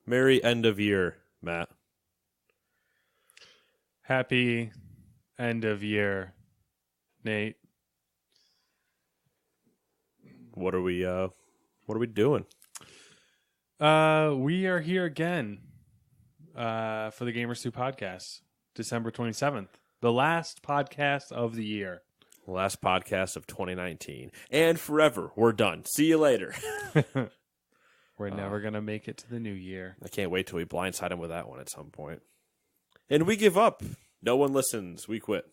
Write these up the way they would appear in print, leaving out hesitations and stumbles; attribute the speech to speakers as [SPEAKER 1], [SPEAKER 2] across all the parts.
[SPEAKER 1] Merry end of year, Matt.
[SPEAKER 2] Happy end of year, Nate.
[SPEAKER 1] What are we doing?
[SPEAKER 2] We are here again for the Gamers 2 podcast, December 27th, the last podcast of the year.
[SPEAKER 1] Last podcast of 2019. And forever. We're done. See you later.
[SPEAKER 2] We're never going to make it to the new year.
[SPEAKER 1] I can't wait till we blindside him with that one at some point. And we give up. No one listens. We quit.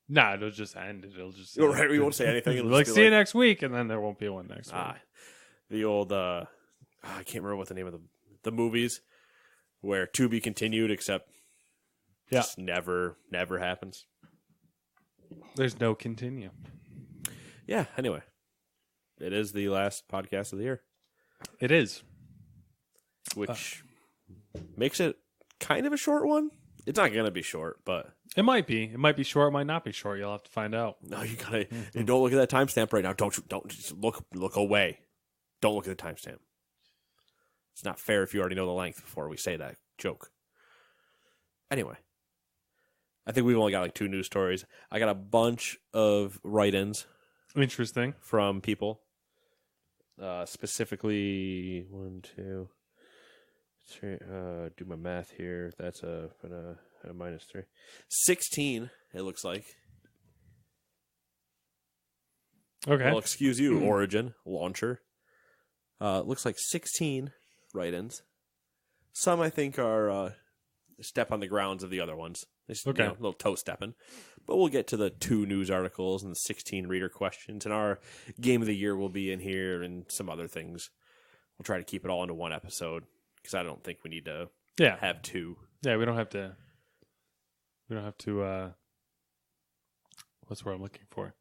[SPEAKER 2] Nah, it'll just end. It'll just
[SPEAKER 1] Right, we won't say anything. It'll
[SPEAKER 2] like,
[SPEAKER 1] just be
[SPEAKER 2] see you next week, and then there won't be one next week.
[SPEAKER 1] The old, I can't remember what the name of the movies where to be continued, except just never happens.
[SPEAKER 2] There's no continue.
[SPEAKER 1] Yeah, anyway. It is the last podcast of the year.
[SPEAKER 2] It is.
[SPEAKER 1] Which makes it kind of a short one. It's not going to be short, but...
[SPEAKER 2] It might be. It might be short. It might not be short. You'll have to find out.
[SPEAKER 1] No, you gotta... And don't look at that timestamp right now. Don't just look away. Don't look at the timestamp. It's not fair if you already know the length before we say that joke. Anyway. I think we've only got like 2 news stories. I got a bunch of write-ins.
[SPEAKER 2] Interesting.
[SPEAKER 1] From people. Specifically, 1, 2, 3. Do my math here. That's a -3. 16, it looks like.
[SPEAKER 2] Okay.
[SPEAKER 1] Well, excuse you, Origin Launcher. Looks like 16 write-ins. Some, I think, are step on the grounds of the other ones. Okay. A little toe stepping. But we'll get to the 2 news articles and the 16 reader questions. And our game of the year will be in here and some other things. We'll try to keep it all into one episode because I don't think we need to have 2.
[SPEAKER 2] Yeah, we don't have to. What's the word I'm looking for?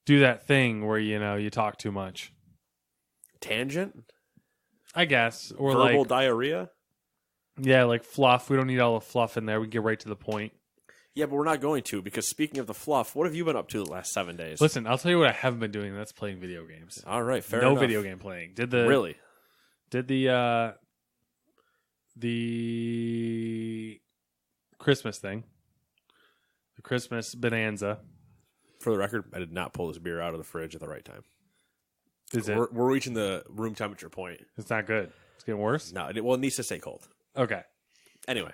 [SPEAKER 2] Do that thing where, you talk too much.
[SPEAKER 1] Tangent?
[SPEAKER 2] I guess. Or
[SPEAKER 1] verbal diarrhea?
[SPEAKER 2] Yeah, like fluff. We don't need all the fluff in there. We can get right to the point.
[SPEAKER 1] Yeah, but we're not going to, because speaking of the fluff, what have you been up to the last 7 days?
[SPEAKER 2] Listen,Ll tell you what I haven't been doing. That's playing video games.
[SPEAKER 1] All right, fair enough.
[SPEAKER 2] No video game playing.
[SPEAKER 1] Really?
[SPEAKER 2] Did the Christmas thing. The Christmas bonanza.
[SPEAKER 1] For the record, I did not pull this beer out of the fridge at the right time.
[SPEAKER 2] We're
[SPEAKER 1] reaching the room temperature point.
[SPEAKER 2] It's not good. It's getting worse?
[SPEAKER 1] No, it needs to stay cold.
[SPEAKER 2] Okay.
[SPEAKER 1] Anyway.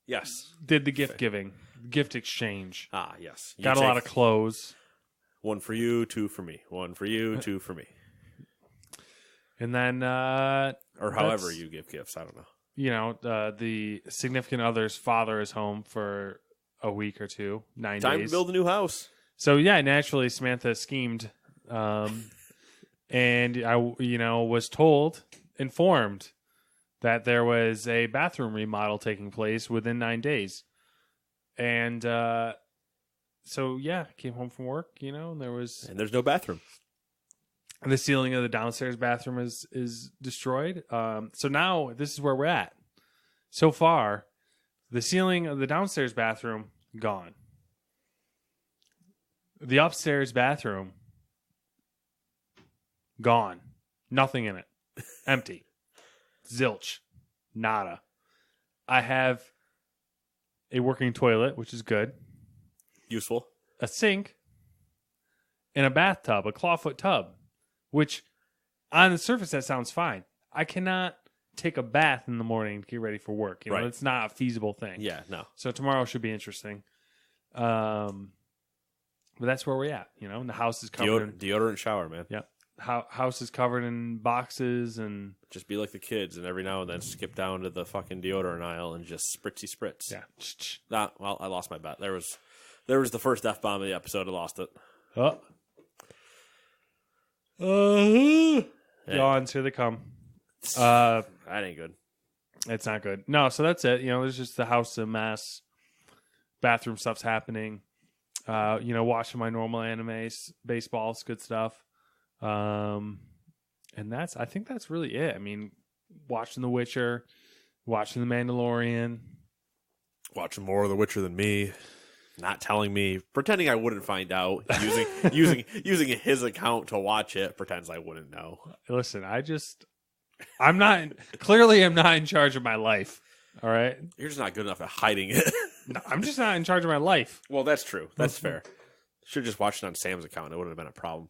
[SPEAKER 1] Yes.
[SPEAKER 2] Did the gift giving. Gift exchange.
[SPEAKER 1] Yes.
[SPEAKER 2] Got a lot of clothes.
[SPEAKER 1] 1 for you, 2 for me. 1 for you, 2 for me.
[SPEAKER 2] And then...
[SPEAKER 1] or however you give gifts. I don't know.
[SPEAKER 2] The significant other's father is home for a week or 2, 9 days.
[SPEAKER 1] Time to build a new house.
[SPEAKER 2] So, yeah, naturally, Samantha schemed. And I, was informed that there was a bathroom remodel taking place within 9 days. And so, yeah, came home from work, and
[SPEAKER 1] there's no bathroom.
[SPEAKER 2] The ceiling of the downstairs bathroom is destroyed. So now this is where we're at. So far, the ceiling of the downstairs bathroom, gone. The upstairs bathroom, gone. Nothing in it. Empty. Zilch. Nada. I have a working toilet, which is good.
[SPEAKER 1] Useful.
[SPEAKER 2] A sink. And a bathtub, a clawfoot tub. Which, on the surface, that sounds fine. I cannot take a bath in the morning to get ready for work.
[SPEAKER 1] Right.
[SPEAKER 2] It's not a feasible thing.
[SPEAKER 1] Yeah, no.
[SPEAKER 2] So tomorrow should be interesting. But that's where we're at. And the house is covered
[SPEAKER 1] deodorant shower, man.
[SPEAKER 2] Yeah. House is covered in boxes and...
[SPEAKER 1] Just be like the kids and every now and then skip down to the fucking deodorant aisle and just spritzy spritz.
[SPEAKER 2] Yeah.
[SPEAKER 1] Well, I lost my bet. There was the first F-bomb of the episode. I lost it.
[SPEAKER 2] Oh. Yawns, here they come.
[SPEAKER 1] That ain't good.
[SPEAKER 2] It's not good. No, so that's it. There's just the house a mess. Bathroom stuff's happening. Watching my normal animes, baseball, it's good stuff. And I think that's really it. I mean, watching The Witcher, watching The Mandalorian.
[SPEAKER 1] Watching more of The Witcher than me. Not telling me, pretending I wouldn't find out, using his account to watch it, pretends I wouldn't know.
[SPEAKER 2] Listen, I I'm not in charge of my life. All right.
[SPEAKER 1] You're just not good enough at hiding it.
[SPEAKER 2] No, I'm just not in charge of my life.
[SPEAKER 1] Well, that's true. That's fair. Should have just watched it on Sam's account. It wouldn't have been a problem.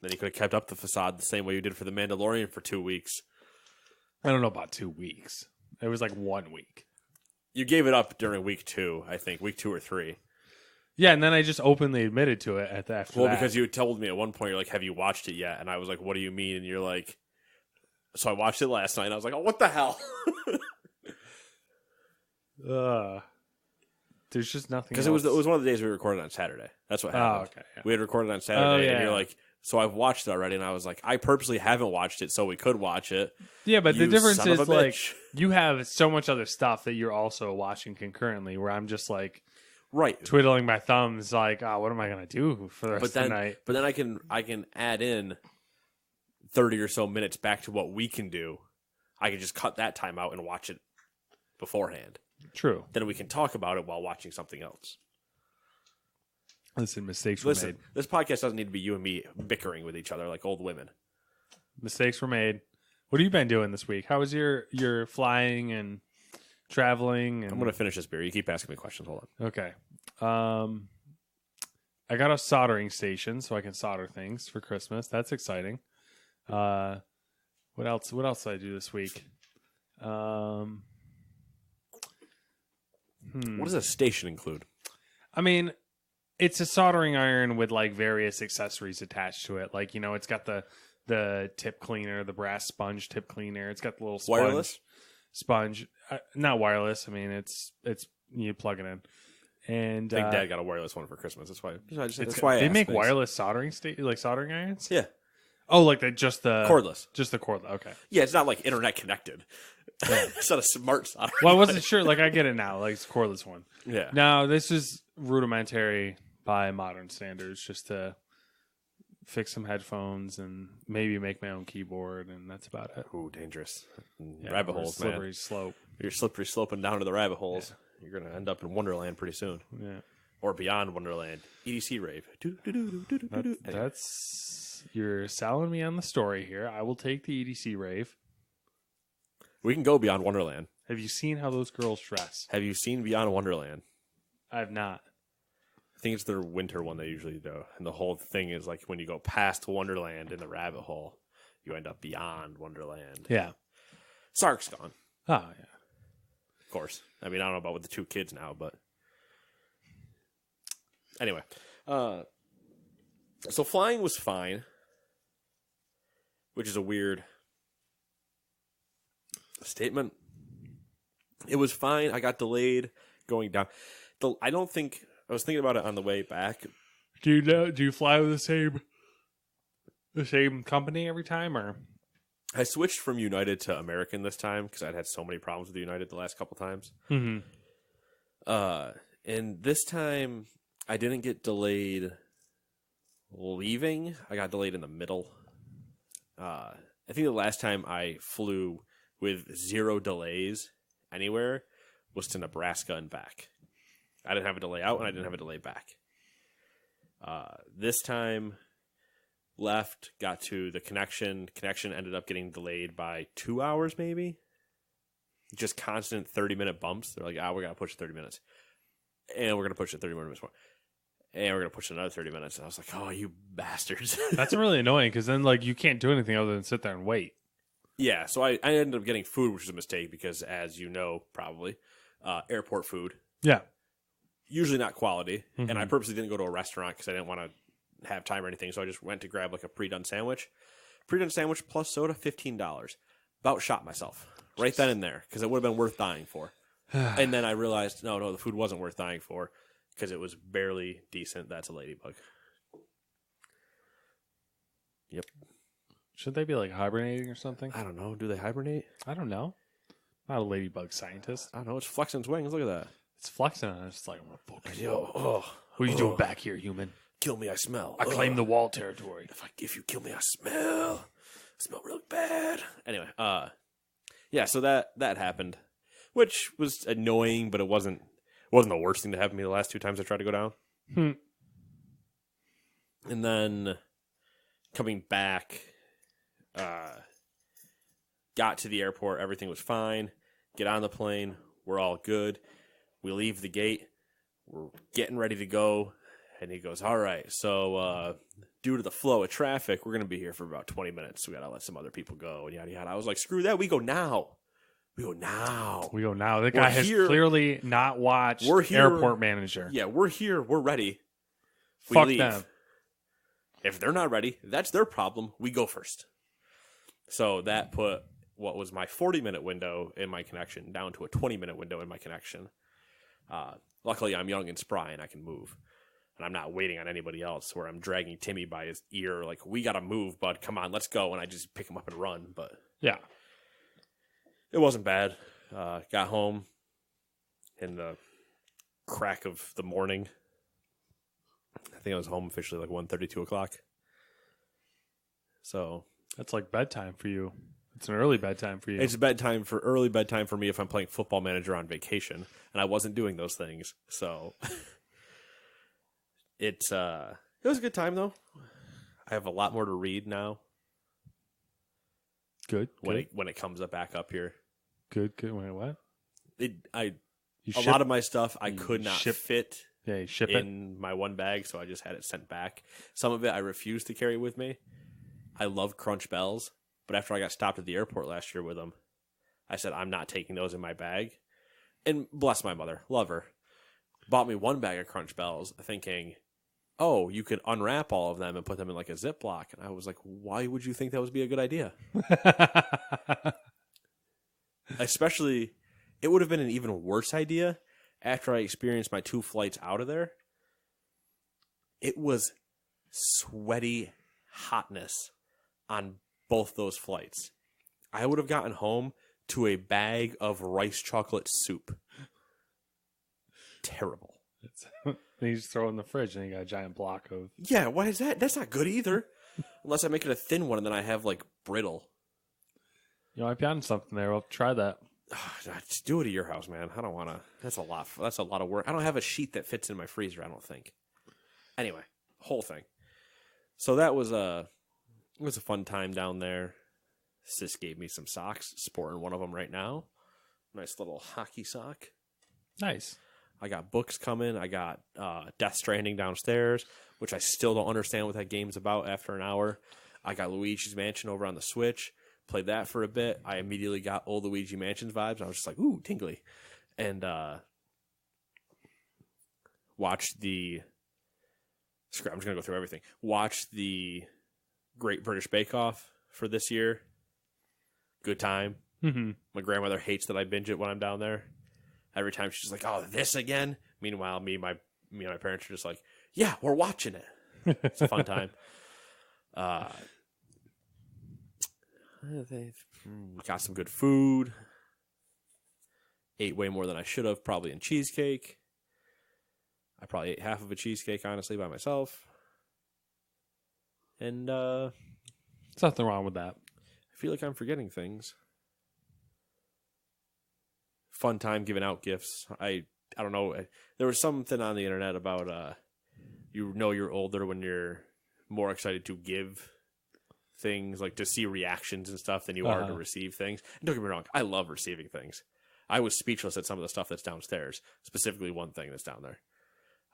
[SPEAKER 1] Then you could have kept up the facade the same way you did for The Mandalorian for 2 weeks.
[SPEAKER 2] I don't know about 2 weeks. It was like 1 week.
[SPEAKER 1] You gave it up during week 2, I think. Week 2 or 3.
[SPEAKER 2] Yeah, and then I just openly admitted to it after that.
[SPEAKER 1] Because you told me at one point, you're like, have you watched it yet? And I was like, what do you mean? And you're like, so I watched it last night. And I was like, oh, what the hell?
[SPEAKER 2] There's just nothing.
[SPEAKER 1] Because it was one of the days we recorded on Saturday. That's what happened.
[SPEAKER 2] Oh, okay. Yeah.
[SPEAKER 1] We had recorded on Saturday, and you're like, so I've watched it already. And I was like, I purposely haven't watched it so we could watch it.
[SPEAKER 2] Yeah, but the difference
[SPEAKER 1] son of
[SPEAKER 2] is
[SPEAKER 1] a
[SPEAKER 2] like
[SPEAKER 1] bitch.
[SPEAKER 2] you have so much other stuff that you're also watching concurrently. Where I'm just like
[SPEAKER 1] Right.
[SPEAKER 2] twiddling my thumbs, like, oh, what am I gonna do for the rest of the night?
[SPEAKER 1] But then I can add in 30 or so minutes back to what we can do. I can just cut that time out and watch it beforehand.
[SPEAKER 2] True.
[SPEAKER 1] Then we can talk about it while watching something else.
[SPEAKER 2] Listen, mistakes were made.
[SPEAKER 1] This podcast doesn't need to be you and me bickering with each other like old women.
[SPEAKER 2] Mistakes were made. What have you been doing this week? How was your flying and traveling? And...
[SPEAKER 1] I'm going to finish this beer. You keep asking me questions. Hold on.
[SPEAKER 2] Okay. I got a soldering station so I can solder things for Christmas. That's exciting. What else? What else did I do this week?
[SPEAKER 1] What does a station include?
[SPEAKER 2] I mean, it's a soldering iron with like various accessories attached to it. Like, you know, it's got the tip cleaner, the brass sponge tip cleaner. It's got the little sponge.
[SPEAKER 1] Wireless?
[SPEAKER 2] Sponge. Not wireless. I mean, it's you plug it in. And
[SPEAKER 1] I think Dad got a wireless one for Christmas. That's why. That's why
[SPEAKER 2] they
[SPEAKER 1] I
[SPEAKER 2] make
[SPEAKER 1] asked.
[SPEAKER 2] wireless soldering like soldering irons.
[SPEAKER 1] Yeah,
[SPEAKER 2] Oh, like just the
[SPEAKER 1] cordless.
[SPEAKER 2] Just the cordless. Okay.
[SPEAKER 1] Yeah, it's not like internet connected. It's not a smart soldering.
[SPEAKER 2] Well, I wasn't sure. Like, I get it now. Like, it's a cordless one.
[SPEAKER 1] Yeah.
[SPEAKER 2] No, this is rudimentary by modern standards. Just to fix some headphones and maybe make my own keyboard, and that's about it.
[SPEAKER 1] Ooh, dangerous.
[SPEAKER 2] Yeah,
[SPEAKER 1] Rabbit holes, man.
[SPEAKER 2] slippery slope.
[SPEAKER 1] You're slippery sloping down to the rabbit holes. Yeah. You're going to end up in Wonderland pretty soon.
[SPEAKER 2] Yeah.
[SPEAKER 1] Or beyond Wonderland. EDC rave.
[SPEAKER 2] That's you're selling me on the story here. I will take the EDC rave.
[SPEAKER 1] We can go beyond Wonderland.
[SPEAKER 2] Have you seen how those girls dress?
[SPEAKER 1] Have you seen Beyond Wonderland?
[SPEAKER 2] I have not.
[SPEAKER 1] I think it's their winter one they usually do. And the whole thing is like when you go past Wonderland in the rabbit hole, you end up beyond Wonderland.
[SPEAKER 2] Yeah.
[SPEAKER 1] Sark's gone.
[SPEAKER 2] Oh, yeah.
[SPEAKER 1] Of course. I mean, I don't know about with the 2 kids now, but anyway. So flying was fine, which is a weird statement. It was fine. I got delayed going down. I don't think I was thinking about it on the way back.
[SPEAKER 2] Do you fly with the same company every time, or?
[SPEAKER 1] I switched from United to American this time because I'd had so many problems with United the last couple times.
[SPEAKER 2] Mm-hmm.
[SPEAKER 1] And this time I didn't get delayed leaving. I got delayed in the middle. I think the last time I flew with 0 delays anywhere was to Nebraska and back. I didn't have a delay out and I didn't have a delay back. This time left, got to the connection. Connection ended up getting delayed by 2 hours maybe. Just constant 30-minute bumps. They're like, we're going to push it 30 minutes. And we're going to push it 30 minutes more. And we're going to push it another 30 minutes. And I was like, oh, you bastards.
[SPEAKER 2] That's really annoying because then like you can't do anything other than sit there and wait.
[SPEAKER 1] Yeah, so I ended up getting food, which was a mistake because, as you know, probably, airport food.
[SPEAKER 2] Yeah.
[SPEAKER 1] Usually not quality.
[SPEAKER 2] Mm-hmm.
[SPEAKER 1] And I purposely didn't go to a restaurant because I didn't want to have time or anything. So I just went to grab like a pre-done sandwich. Pre-done sandwich plus soda, $15. About shot myself right then and there because it would have been worth dying for. And then I realized, no, the food wasn't worth dying for because it was barely decent. That's a ladybug. Yep.
[SPEAKER 2] Should they be like hibernating or something?
[SPEAKER 1] I don't know. Do they hibernate?
[SPEAKER 2] I don't know. I'm not a ladybug scientist.
[SPEAKER 1] I don't know. It's flexing its wings. Look at that.
[SPEAKER 2] It's flexing on it. It's like, I'm going to focus.
[SPEAKER 1] Yo,
[SPEAKER 2] what are you doing back here, human?
[SPEAKER 1] Kill me, I smell.
[SPEAKER 2] I claim the wall territory.
[SPEAKER 1] If you kill me, I smell. I smell real bad. Anyway, yeah, so that happened, which was annoying, but it wasn't the worst thing to happen to me the last 2 times I tried to go down. And then coming back, got to the airport. Everything was fine. Get on the plane. We're all good. We leave the gate. We're getting ready to go. And he goes, all right, so due to the flow of traffic, we're going to be here for about 20 minutes. We got to let some other people go and yada, yada. I was like, screw that. We go now. We go now.
[SPEAKER 2] The guy has clearly not watched Airport Manager.
[SPEAKER 1] Yeah, we're here. We're ready.
[SPEAKER 2] Fuck them.
[SPEAKER 1] If they're not ready, that's their problem. We go first. So that put what was my 40-minute window in my connection down to a 20-minute window in my connection. Luckily, I'm young and spry and I can move. And I'm not waiting on anybody else where I'm dragging Timmy by his ear. Like, we got to move, bud. Come on, let's go. And I just pick him up and run. But
[SPEAKER 2] yeah,
[SPEAKER 1] it wasn't bad. Got home in the crack of the morning. I think I was home officially like 1:30, 2 o'clock. So
[SPEAKER 2] that's like bedtime for you. It's an early bedtime for you.
[SPEAKER 1] It's early bedtime for me if I'm playing Football Manager on vacation, and I wasn't doing those things. So it was a good time though. I have a lot more to read now.
[SPEAKER 2] Good.
[SPEAKER 1] When it comes back up here.
[SPEAKER 2] Good. Wait, what?
[SPEAKER 1] A lot of my stuff I could not fit.
[SPEAKER 2] Yeah, you ship
[SPEAKER 1] in my one bag, so I just had it sent back. Some of it I refused to carry with me. I love Crunch Bells, but after I got stopped at the airport last year with them, I said, I'm not taking those in my bag. And bless my mother, love her, bought me one bag of Crunch Bells thinking, oh, you could unwrap all of them and put them in like a Ziploc. And I was like, why would you think that would be a good idea? Especially, it would have been an even worse idea after I experienced my 2 flights out of there. It was sweaty hotness on both those flights. I would have gotten home to a bag of rice chocolate soup. Terrible.
[SPEAKER 2] Then you just throw it in the fridge and you got a giant block of...
[SPEAKER 1] Yeah, why is that? That's not good either. Unless I make it a thin one and then I have like brittle.
[SPEAKER 2] You know, I've gotten something there. I'll try that.
[SPEAKER 1] Just do it at your house, man. I don't want to. That's a lot of work. I don't have a sheet that fits in my freezer, I don't think. Anyway, whole thing. So that was it was a fun time down there. Sis gave me some socks. Sporting one of them right now. Nice little hockey sock.
[SPEAKER 2] Nice.
[SPEAKER 1] I got books coming. I got Death Stranding downstairs, which I still don't understand what that game's about after an hour. I got Luigi's Mansion over on the Switch. Played that for a bit. I immediately got old Luigi Mansions vibes. I was just like, ooh, tingly. And watched the... I'm just going to go through everything. Watched the Great British Bake Off for this year. Good time.
[SPEAKER 2] Mm-hmm.
[SPEAKER 1] My grandmother hates that I binge it when I'm down there. Every time she's like, oh, this again? Meanwhile, me and my parents are just like, yeah, we're watching it. It's a fun time. Got some good food. Ate way more than I should have, probably in cheesecake. I probably ate half of a cheesecake, honestly, by myself. And
[SPEAKER 2] there's nothing wrong with that.
[SPEAKER 1] I feel like I'm forgetting things. Fun time giving out gifts. I don't know. There was something on the internet about you're older when you're more excited to give things, like to see reactions and stuff, than you are to receive things. And don't get me wrong, I love receiving things. I was speechless at some of the stuff that's downstairs, specifically one thing that's down there.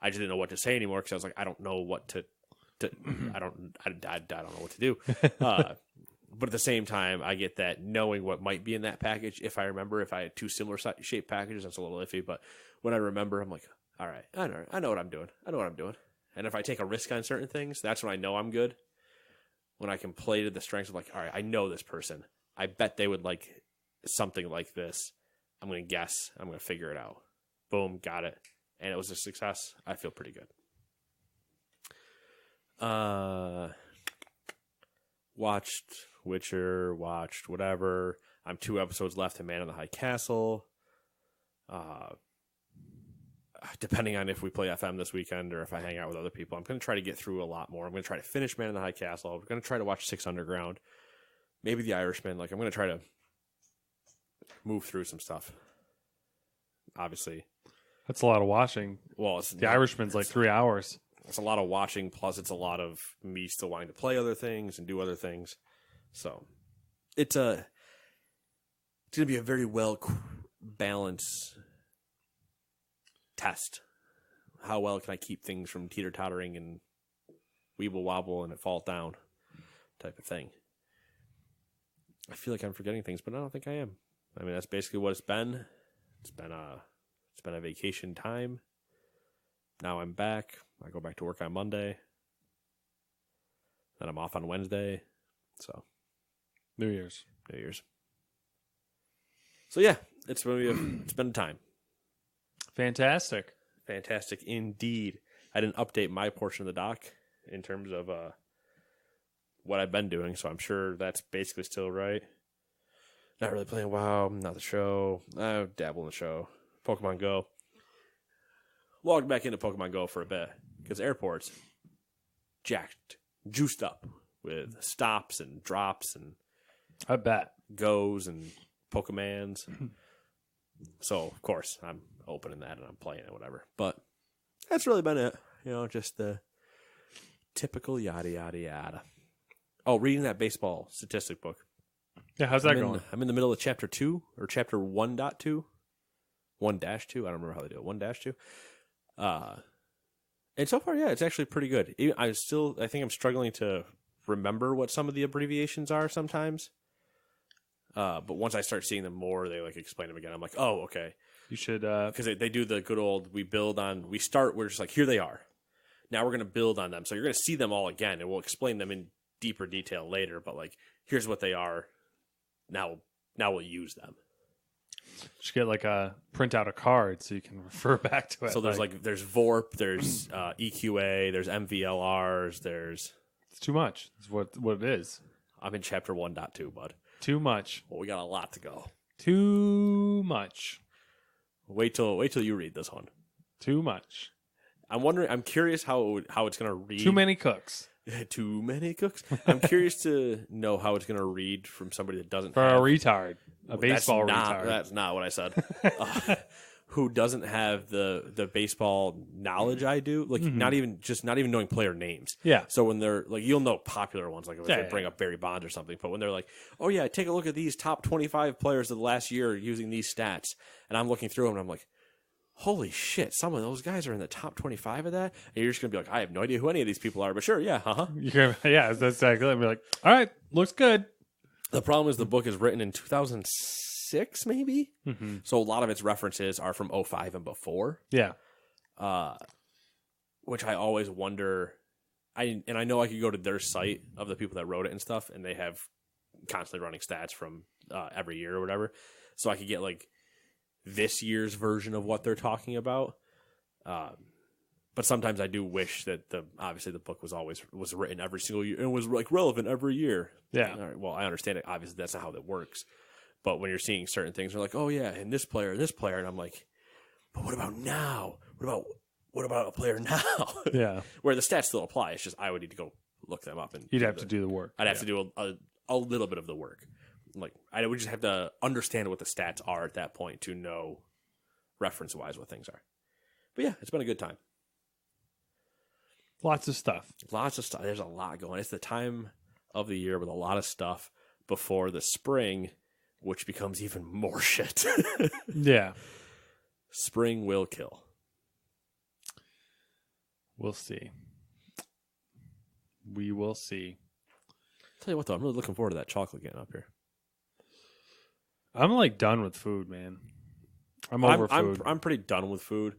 [SPEAKER 1] I just didn't know what to say anymore because I was like, I don't know what to I don't know what to do. But at the same time, I get that knowing what might be in that package. If I had 2 similar shaped packages, that's a little iffy. But when I remember, I'm like, all right, I know what I'm doing. And if I take a risk on certain things, that's when I know I'm good. When I can play to the strengths of like, all right, I know this person. I bet they would like something like this. I'm going to guess. I'm going to figure it out. Boom, got it. And it was a success. I feel pretty good. Watched Witcher, watched whatever. I'm 2 episodes left in Man in the High Castle. Depending on if we play FM this weekend or if I hang out with other people, I'm going to try to get through a lot more. I'm going to try to finish Man in the High Castle. I'm going to try to watch 6 Underground. Maybe The Irishman. Like, I'm going to try to move through some stuff. Obviously.
[SPEAKER 2] That's a lot of watching.
[SPEAKER 1] Well,
[SPEAKER 2] The Irishman's like 3 hours.
[SPEAKER 1] It's a lot of watching, plus it's a lot of me still wanting to play other things and do other things. So, it's It's going to be a very well balanced test. How well can I keep things from teeter-tottering and weeble wobble and it falls down type of thing. I feel like I'm forgetting things, but I don't think I am. I mean, that's basically what it's been. It's been a vacation time. Now I'm back. I go back to work on Monday. Then I'm off on Wednesday. So
[SPEAKER 2] New Year's.
[SPEAKER 1] So yeah, it's been a time.
[SPEAKER 2] Fantastic
[SPEAKER 1] Indeed. I didn't update my portion of the doc in terms of what I've been doing, so I'm sure that's basically still right. Not really playing WoW, not the show. I dabble in the show. Pokemon Go. Logged back into Pokemon Go for a bit because airports jacked, juiced up with stops and drops and
[SPEAKER 2] I bet
[SPEAKER 1] goes and Pokemans. So of course I'm opening that and I'm playing it, whatever. But that's really been it. Just the typical yada yada yada. Oh, reading that baseball statistic book.
[SPEAKER 2] Yeah, how's that going?
[SPEAKER 1] I'm in the middle of chapter 2 or chapter 1.2. 1-2. I don't remember how they do it. 1-2. And so far, yeah, it's actually pretty good. I think I'm struggling to remember what some of the abbreviations are sometimes. But once I start seeing them more, they explain them again. I'm like, oh, okay.
[SPEAKER 2] You should,
[SPEAKER 1] because they do the good old, we're just like, here they are. Now we're going to build on them. So you're going to see them all again, and we'll explain them in deeper detail later. But here's what they are. Now we'll use them.
[SPEAKER 2] Just get print out a card so you can refer back to it.
[SPEAKER 1] So there's there's VORP, there's EQA, there's MVLRs, there's...
[SPEAKER 2] It's too much. It's what it is.
[SPEAKER 1] I'm in chapter 1.2, bud.
[SPEAKER 2] Too much.
[SPEAKER 1] Well, we got a lot to go.
[SPEAKER 2] Too much.
[SPEAKER 1] Wait till you read this one.
[SPEAKER 2] Too much.
[SPEAKER 1] I'm curious how it's going to read.
[SPEAKER 2] Too many cooks.
[SPEAKER 1] Too many cooks. I'm curious to know how it's going to read from somebody that doesn't
[SPEAKER 2] For
[SPEAKER 1] have...
[SPEAKER 2] a retard. A baseball retard.
[SPEAKER 1] That's not what I said. Who doesn't have the baseball knowledge I do. Not even knowing player names.
[SPEAKER 2] Yeah.
[SPEAKER 1] So when they're you'll know popular ones, if they bring up Barry Bonds or something. But when they're like, oh yeah, take a look at these top 25 players of the last year using these stats. And I'm looking through them and I'm like, holy shit, some of those guys are in the top 25 of that? And you're just going to be like, I have no idea who any of these people are, but sure, yeah,
[SPEAKER 2] Yeah, that's exactly. And be like, all right, looks good.
[SPEAKER 1] The problem is the book is written in 2006, maybe? Mm-hmm. So a lot of its references are from 2005 and before.
[SPEAKER 2] Yeah.
[SPEAKER 1] Which I always wonder. I know I could go to their site of the people that wrote it and stuff, and they have constantly running stats from every year or whatever. So I could get this year's version of what they're talking about. But sometimes I do wish that obviously the book was written every single year and was relevant every year.
[SPEAKER 2] Yeah.
[SPEAKER 1] All right, well, I understand it. Obviously, that's not how that works. But when you're seeing certain things, they're like, oh yeah, and this player, and I'm like, but what about now? What about a player now?
[SPEAKER 2] Yeah.
[SPEAKER 1] Where the stats still apply. It's just I would need to go look them up, and
[SPEAKER 2] you'd have to do the work.
[SPEAKER 1] I'd have to do a little bit of the work. I would just have to understand what the stats are at that point to know reference-wise what things are. But yeah, it's been a good time.
[SPEAKER 2] Lots of stuff.
[SPEAKER 1] There's a lot going. It's the time of the year with a lot of stuff before the spring, which becomes even more shit.
[SPEAKER 2] Yeah.
[SPEAKER 1] Spring will kill.
[SPEAKER 2] We'll see. We will see.
[SPEAKER 1] Tell you what, though, I'm really looking forward to that chocolate getting up here.
[SPEAKER 2] I'm done with food, man. I'm over food.
[SPEAKER 1] I'm pretty done with food,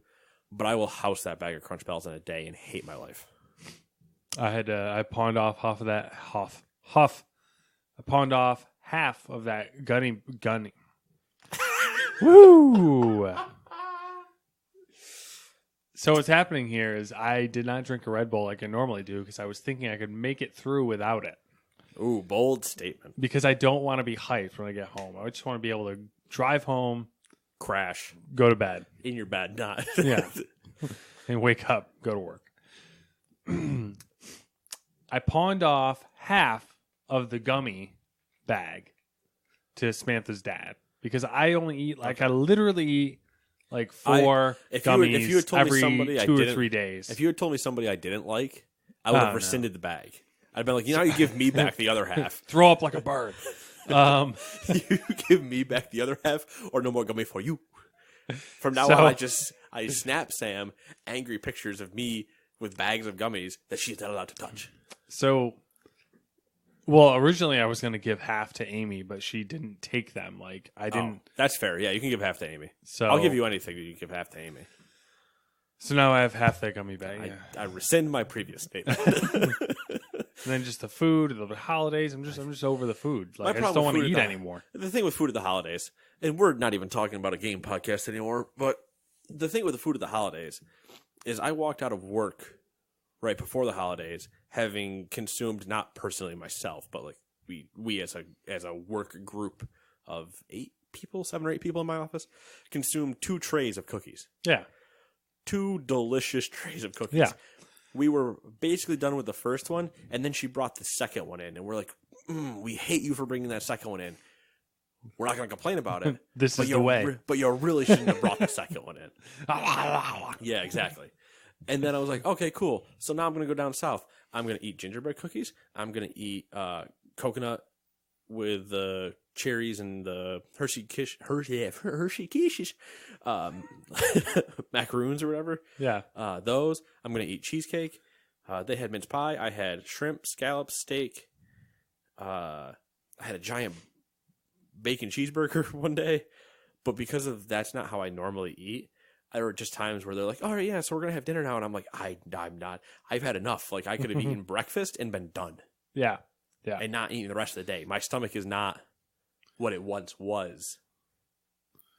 [SPEAKER 1] but I will house that bag of Crunch Bells in a day and hate my life.
[SPEAKER 2] I pawned off half of that. I pawned off half of that gunny. Woo! So what's happening here is I did not drink a Red Bull like I normally do because I was thinking I could make it through without it.
[SPEAKER 1] Ooh, bold statement.
[SPEAKER 2] Because I don't want to be hyped when I get home. I just want to be able to drive home,
[SPEAKER 1] crash,
[SPEAKER 2] go to bed.
[SPEAKER 1] In your bed, not.
[SPEAKER 2] Yeah. And wake up, go to work. I pawned off half of the gummy bag to Samantha's dad because I only eat I literally eat 4 gummies
[SPEAKER 1] if you had told
[SPEAKER 2] every
[SPEAKER 1] me somebody
[SPEAKER 2] 2 or 3 days.
[SPEAKER 1] If you had told me somebody I didn't I would have rescinded the bag. I'd been like, you give me back the other half.
[SPEAKER 2] Throw up like a bird.
[SPEAKER 1] You give me back the other half, or no more gummy for you. From now
[SPEAKER 2] So-
[SPEAKER 1] on, I snap Sam angry pictures of me with bags of gummies that she's not allowed to touch.
[SPEAKER 2] So, well, originally I was going to give half to Amy, but she didn't take them. Like I didn't.
[SPEAKER 1] Oh, that's fair. Yeah, you can give half to Amy.
[SPEAKER 2] So
[SPEAKER 1] I'll give you anything that you give half to Amy.
[SPEAKER 2] So now I have half that gummy bag.
[SPEAKER 1] I rescind my previous statement.
[SPEAKER 2] And then just the food, the holidays. I'm just over the food. Like I just
[SPEAKER 1] problem
[SPEAKER 2] don't want
[SPEAKER 1] with
[SPEAKER 2] to
[SPEAKER 1] food
[SPEAKER 2] eat
[SPEAKER 1] at the-
[SPEAKER 2] anymore.
[SPEAKER 1] The thing with food at the holidays, and we're not even talking about a game podcast anymore, but the thing with the food at the holidays is I walked out of work right before the holidays, having consumed, not personally myself, but like we as a work group of 7 or 8 people in my office, consumed 2 trays of cookies.
[SPEAKER 2] Yeah.
[SPEAKER 1] 2 delicious trays of cookies.
[SPEAKER 2] Yeah.
[SPEAKER 1] We were basically done with the first one, and then she brought the second one in, and we're like, we hate you for bringing that second one in. We're not going to complain about it.
[SPEAKER 2] This
[SPEAKER 1] but
[SPEAKER 2] is the way.
[SPEAKER 1] But you really shouldn't have brought the second one in. Yeah, exactly. And then I was like, okay, cool. So now I'm going to go down south. I'm going to eat gingerbread cookies. I'm going to eat coconut with the cherries and the Hershey Kisses, macaroons or whatever.
[SPEAKER 2] Yeah.
[SPEAKER 1] Those. I'm going to eat cheesecake. They had mince pie. I had shrimp, scallops, steak. I had a giant bacon cheeseburger one day. But because of that's not how I normally eat, there were just times where they're like, all right, yeah, so we're going to have dinner now. And I'm like, I'm not. I've had enough. Like, I could have eaten breakfast and been done.
[SPEAKER 2] Yeah. Yeah.
[SPEAKER 1] And not eating the rest of the day. My stomach is not what it once was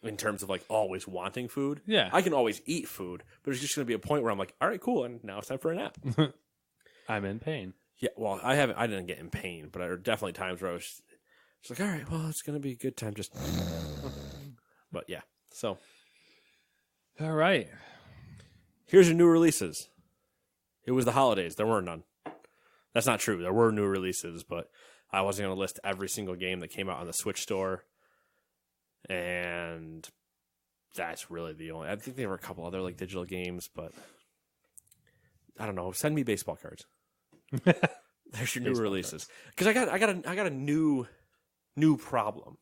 [SPEAKER 1] in terms of, like, always wanting food.
[SPEAKER 2] Yeah.
[SPEAKER 1] I can always eat food, but it's just going to be a point where I'm like, all right, cool, and now it's time for a nap.
[SPEAKER 2] I'm in pain.
[SPEAKER 1] Yeah, well, I didn't get in pain, but there were definitely times where I was just like, all right, well, it's going to be a good time. Just, but yeah, so
[SPEAKER 2] All right.
[SPEAKER 1] here's your new releases. It was the holidays. There were none. That's not true. There were new releases, but I wasn't going to list every single game that came out on the Switch store. And that's really the only. I think there were a couple other like digital games, but I don't know. Send me baseball cards. There's your new releases. Because I got a new problem.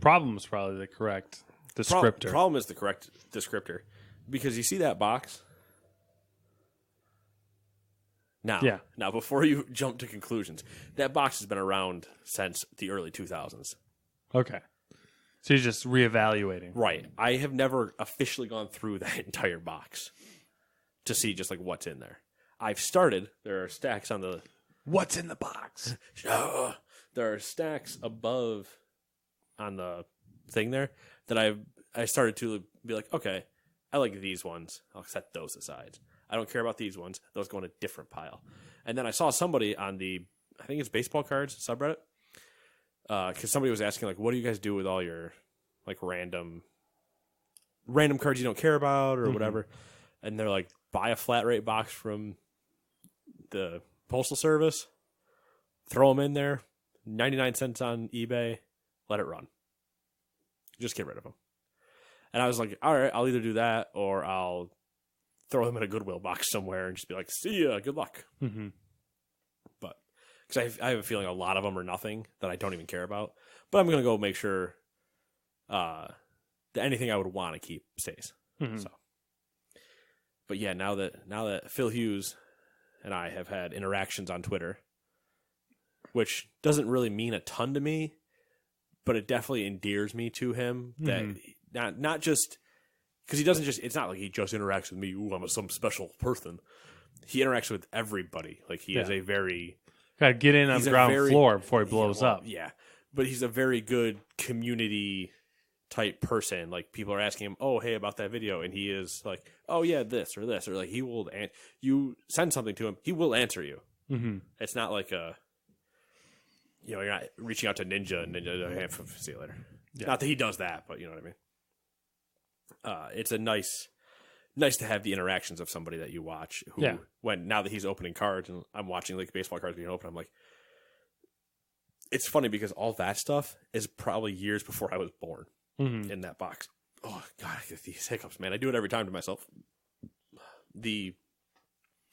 [SPEAKER 2] Problem is probably the correct descriptor.
[SPEAKER 1] Problem is the correct descriptor. Because you see that box? Now, before you jump to conclusions, that box has been around since the early 2000s.
[SPEAKER 2] Okay. So you're just reevaluating.
[SPEAKER 1] Right. I have never officially gone through that entire box to see just like what's in there. I've started. There are stacks on the...
[SPEAKER 2] What's in the box?
[SPEAKER 1] There are stacks above on the thing there that I started to be like, okay, I like these ones. I'll set those aside. I don't care about these ones. Those go in a different pile. And then I saw somebody on the, I think it's baseball cards subreddit, because somebody was asking, like, what do you guys do with all your, like, random cards you don't care about or whatever? And they're like, buy a flat rate box from the Postal Service, throw them in there, 99 cents on eBay, let it run. Just get rid of them. And I was like, all right, I'll either do that or I'll throw them in a Goodwill box somewhere and just be like, see ya, good luck.
[SPEAKER 2] Mm-hmm.
[SPEAKER 1] But because I have a feeling a lot of them are nothing that I don't even care about. But I'm going to go make sure that anything I would want to keep stays.
[SPEAKER 2] Mm-hmm.
[SPEAKER 1] So, but yeah, now that Phil Hughes and I have had interactions on Twitter, which doesn't really mean a ton to me, but it definitely endears me to him. That not just because he doesn't just, it's not like he just interacts with me. Ooh, I'm some special person. He interacts with everybody. Like he is a very
[SPEAKER 2] got to get in on the ground floor before he blows up.
[SPEAKER 1] Yeah, but he's a very good community type person. Like people are asking him, "Oh, hey, about that video," and he is like, "Oh yeah, this," or like he will. And you send something to him, he will answer you.
[SPEAKER 2] Mm-hmm.
[SPEAKER 1] It's not like you're not reaching out to Ninja and Ninja. See you later. Yeah. Not that he does that, but you know what I mean. It's a nice to have the interactions of somebody that you watch who, when now that he's opening cards and I'm watching like baseball cards being open, I'm like, it's funny because all that stuff is probably years before I was born in that box. Oh God, I get these hiccups, man. I do it every time to myself. The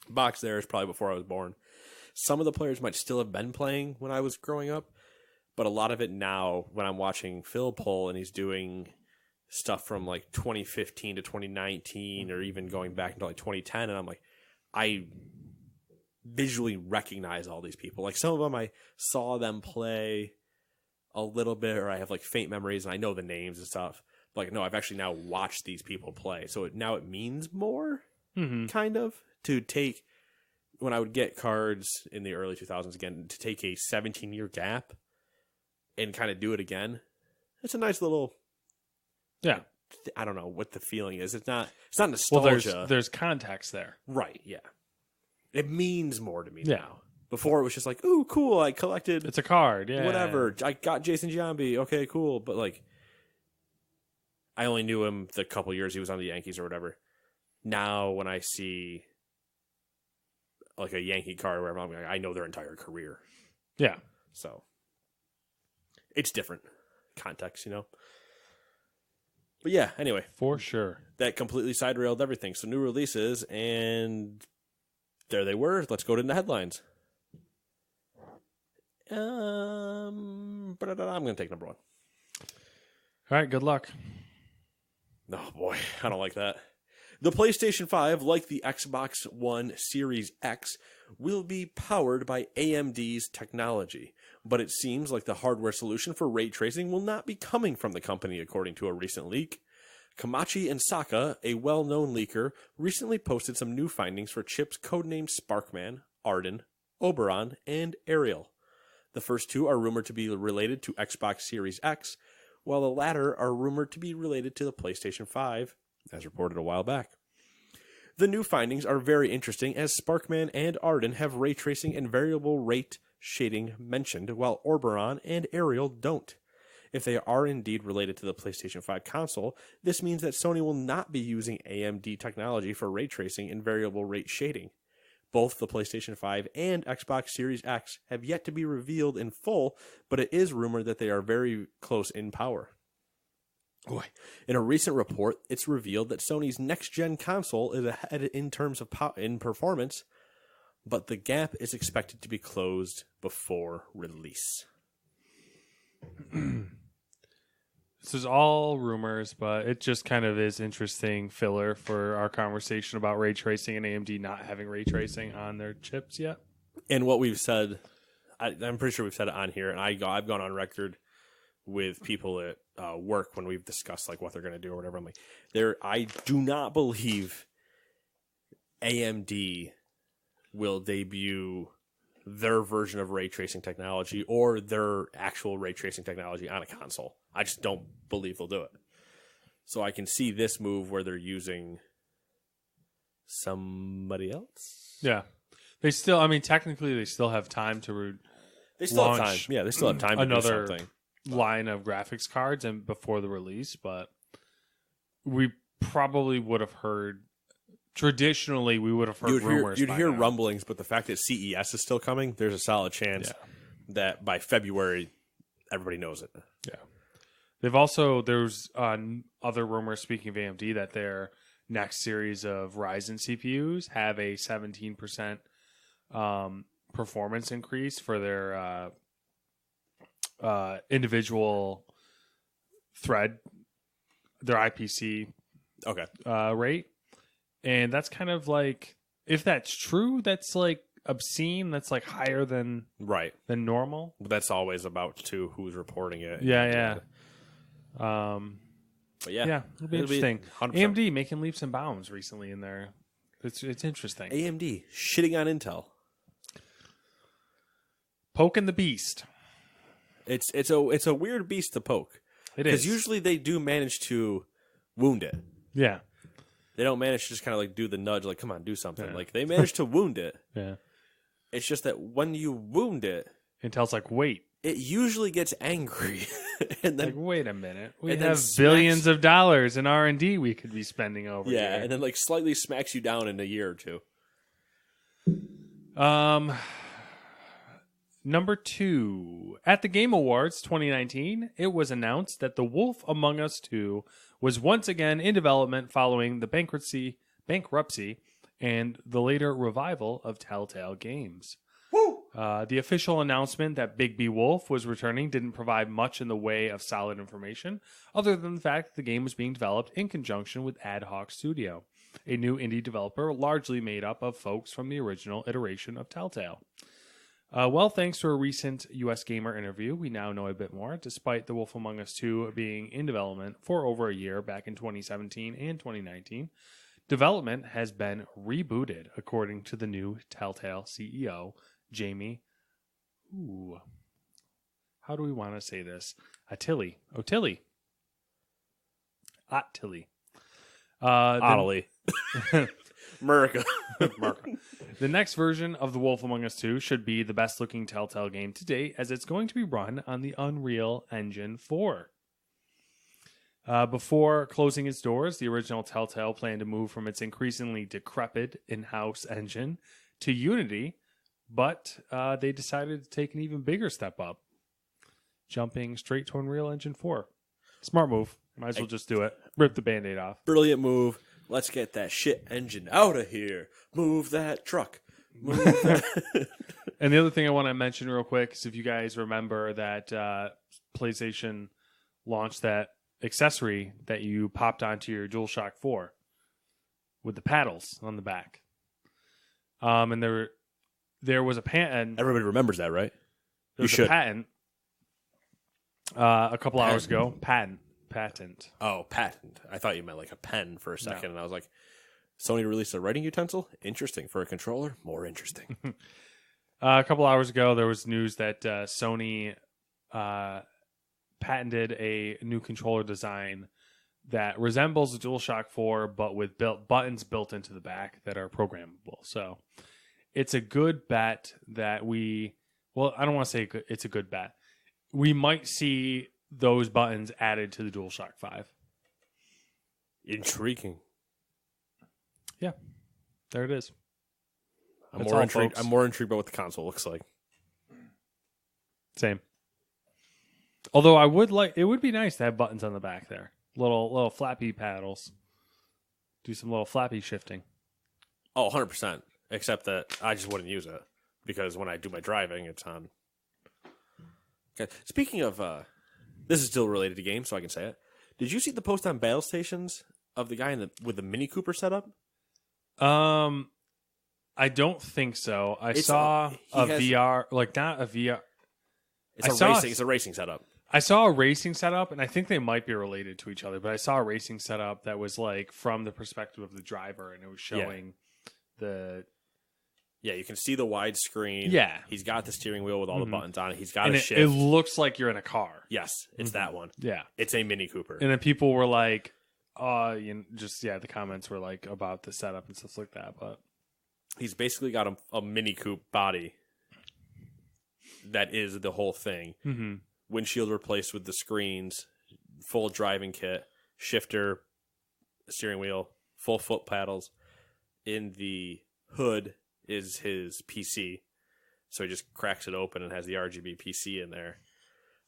[SPEAKER 1] box there is probably before I was born. Some of the players might still have been playing when I was growing up, But a lot of it now, when I'm watching Phil pull and he's doing stuff from like 2015 to 2019 or even going back into like 2010, and I'm like, I visually recognize all these people. Like some of them I saw them play a little bit, or I have like faint memories and I know the names and stuff. But like, no, I've actually now watched these people play. So now it means more, kind of, to take, when I would get cards in the early 2000s again, to take a 17-year gap and kind of do it again. It's a nice little, I don't know what the feeling is. It's not nostalgia.
[SPEAKER 2] Well, there's context there.
[SPEAKER 1] Right, yeah. It means more to me now. Before it was just like, ooh, cool, I collected.
[SPEAKER 2] It's a card, yeah.
[SPEAKER 1] Whatever. I got Jason Giambi. Okay, cool. But like, I only knew him the couple years he was on the Yankees or whatever. Now when I see like a Yankee card or whatever, I'm like, I know their entire career.
[SPEAKER 2] Yeah.
[SPEAKER 1] So it's different context, you know? But yeah, anyway.
[SPEAKER 2] For sure.
[SPEAKER 1] That completely side railed everything. So new releases, and there they were. Let's go to the headlines. I'm going to take number one.
[SPEAKER 2] All right, good luck.
[SPEAKER 1] Oh, boy. I don't like that. The PlayStation 5, like the Xbox One Series X, will be powered by AMD's technology. But it seems like the hardware solution for ray tracing will not be coming from the company, according to a recent leak. Komachi and Saka, a well-known leaker, recently posted some new findings for chips codenamed Sparkman, Arden, Oberon, and Ariel. The first two are rumored to be related to Xbox Series X, while the latter are rumored to be related to the PlayStation 5, as reported a while back. The new findings are very interesting, as Sparkman and Arden have ray tracing and variable rate shading mentioned, while Oberon and Ariel don't. If they are indeed related to the PlayStation 5 console, this means that Sony will not be using AMD technology for ray tracing and variable rate shading. Both the PlayStation 5 and Xbox Series X have yet to be revealed in full, but it is rumored that they are very close in power. In a recent report, it's revealed that Sony's next-gen console is ahead in terms of in performance, but the gap is expected to be closed before release.
[SPEAKER 2] This is all rumors, but it just kind of is interesting filler for our conversation about ray tracing and AMD not having ray tracing on their chips yet.
[SPEAKER 1] And what we've said, I'm pretty sure we've said it on here, and I've gone on record with people at work when we've discussed like what they're going to do or whatever. I'm like, I do not believe AMD will debut their version of ray tracing technology or their actual ray tracing technology on a console. I just don't believe they'll do it. So I can see this move where they're using somebody else.
[SPEAKER 2] Yeah. They still, I mean, technically they still have time to
[SPEAKER 1] They still have time. Yeah, they still have time to do something.
[SPEAKER 2] Line of graphics cards and before the release, but we probably would have heard, traditionally we would have heard rumors.
[SPEAKER 1] You'd hear rumblings, but the fact that CES is still coming, there's a solid chance that by February everybody knows it.
[SPEAKER 2] Yeah. They've also, there's other rumors, speaking of AMD, that their next series of Ryzen CPUs have a 17% performance increase for their individual thread, their IPC rate. And that's kind of like, if that's true, that's like obscene. That's like higher than normal.
[SPEAKER 1] But that's always about who's reporting it.
[SPEAKER 2] Yeah.
[SPEAKER 1] But yeah,
[SPEAKER 2] it'll be interesting. 100%. AMD making leaps and bounds recently in there. It's interesting.
[SPEAKER 1] AMD shitting on Intel.
[SPEAKER 2] Poking the beast.
[SPEAKER 1] It's a weird beast to poke.
[SPEAKER 2] It is,
[SPEAKER 1] because usually they do manage to wound it.
[SPEAKER 2] Yeah,
[SPEAKER 1] they don't manage to just kind of like do the nudge, like come on, do something. Yeah. Like they manage to wound it.
[SPEAKER 2] Yeah,
[SPEAKER 1] it's just that when you wound it,
[SPEAKER 2] Intel's like, wait.
[SPEAKER 1] It usually gets angry, and then
[SPEAKER 2] like, wait a minute, we have billions of dollars in R&D we could be spending over here.
[SPEAKER 1] Yeah, and then like slightly smacks you down in a year or two.
[SPEAKER 2] Number 2. At the Game Awards 2019, it was announced that The Wolf Among Us 2 was once again in development following the bankruptcy, and the later revival of Telltale Games.
[SPEAKER 1] Woo!
[SPEAKER 2] The official announcement that Bigby Wolf was returning didn't provide much in the way of solid information, other than the fact that the game was being developed in conjunction with Ad Hoc Studio, a new indie developer largely made up of folks from the original iteration of Telltale. Well, thanks to a recent US Gamer interview, we now know a bit more, despite The Wolf Among Us 2 being in development for over a year back in 2017 and 2019. Development has been rebooted, according to the new Telltale CEO, Jamie. How do we want to say this? Otillie.
[SPEAKER 1] Ottily. America.
[SPEAKER 2] The next version of The Wolf Among Us 2 should be the best looking Telltale game to date, as it's going to be run on the Unreal Engine 4. Before closing its doors, the original Telltale planned to move from its increasingly decrepit in-house engine to Unity, but they decided to take an even bigger step up, jumping straight to Unreal Engine 4. Smart move. Might as well just do it. Rip the Band-Aid off.
[SPEAKER 1] Brilliant move. Let's get that shit engine out of here. Move that truck. Move that.
[SPEAKER 2] And the other thing I want to mention real quick is if you guys remember that PlayStation launched that accessory that you popped onto your DualShock 4 with the paddles on the back. And there was a patent.
[SPEAKER 1] Everybody remembers that, right?
[SPEAKER 2] There was a patent a couple hours ago. Patent.
[SPEAKER 1] Oh, patent. I thought you meant like a pen for a second, and I was like, Sony released a writing utensil? Interesting. For a controller? More interesting.
[SPEAKER 2] A couple hours ago, there was news that Sony patented a new controller design that resembles the DualShock 4, but with buttons built into the back that are programmable. So it's a good bet that I don't want to say it's a good bet. We might see those buttons added to the DualShock 5.
[SPEAKER 1] Intriguing.
[SPEAKER 2] Yeah, there it is.
[SPEAKER 1] I'm more intrigued by what the console looks like.
[SPEAKER 2] Same. Although it would be nice to have buttons on the back there. Little flappy paddles. Do some little flappy shifting.
[SPEAKER 1] Oh, 100%. Except that I just wouldn't use it because when I do my driving, it's on. Okay. Speaking of, this is still related to games, so I can say it. Did you see the post on Battle Stations of the guy with the Mini Cooper setup?
[SPEAKER 2] I don't think so. I saw a VR, like not a VR.
[SPEAKER 1] It's a racing setup.
[SPEAKER 2] I saw a racing setup, and I think they might be related to each other, but I saw a racing setup that was like from the perspective of the driver, and it was showing the...
[SPEAKER 1] Yeah, you can see the wide screen.
[SPEAKER 2] Yeah.
[SPEAKER 1] He's got the steering wheel with all the buttons on it. He's got
[SPEAKER 2] a
[SPEAKER 1] shift.
[SPEAKER 2] It looks like you're in a car.
[SPEAKER 1] Yes, it's that one.
[SPEAKER 2] Yeah.
[SPEAKER 1] It's a Mini Cooper.
[SPEAKER 2] And then people were like, the comments were like about the setup and stuff like that, but...
[SPEAKER 1] He's basically got a Mini Coupe body that is the whole thing.
[SPEAKER 2] Mm-hmm.
[SPEAKER 1] Windshield replaced with the screens, full driving kit, shifter, steering wheel, full foot paddles. In the hood is his PC. So he just cracks it open and has the RGB PC in there.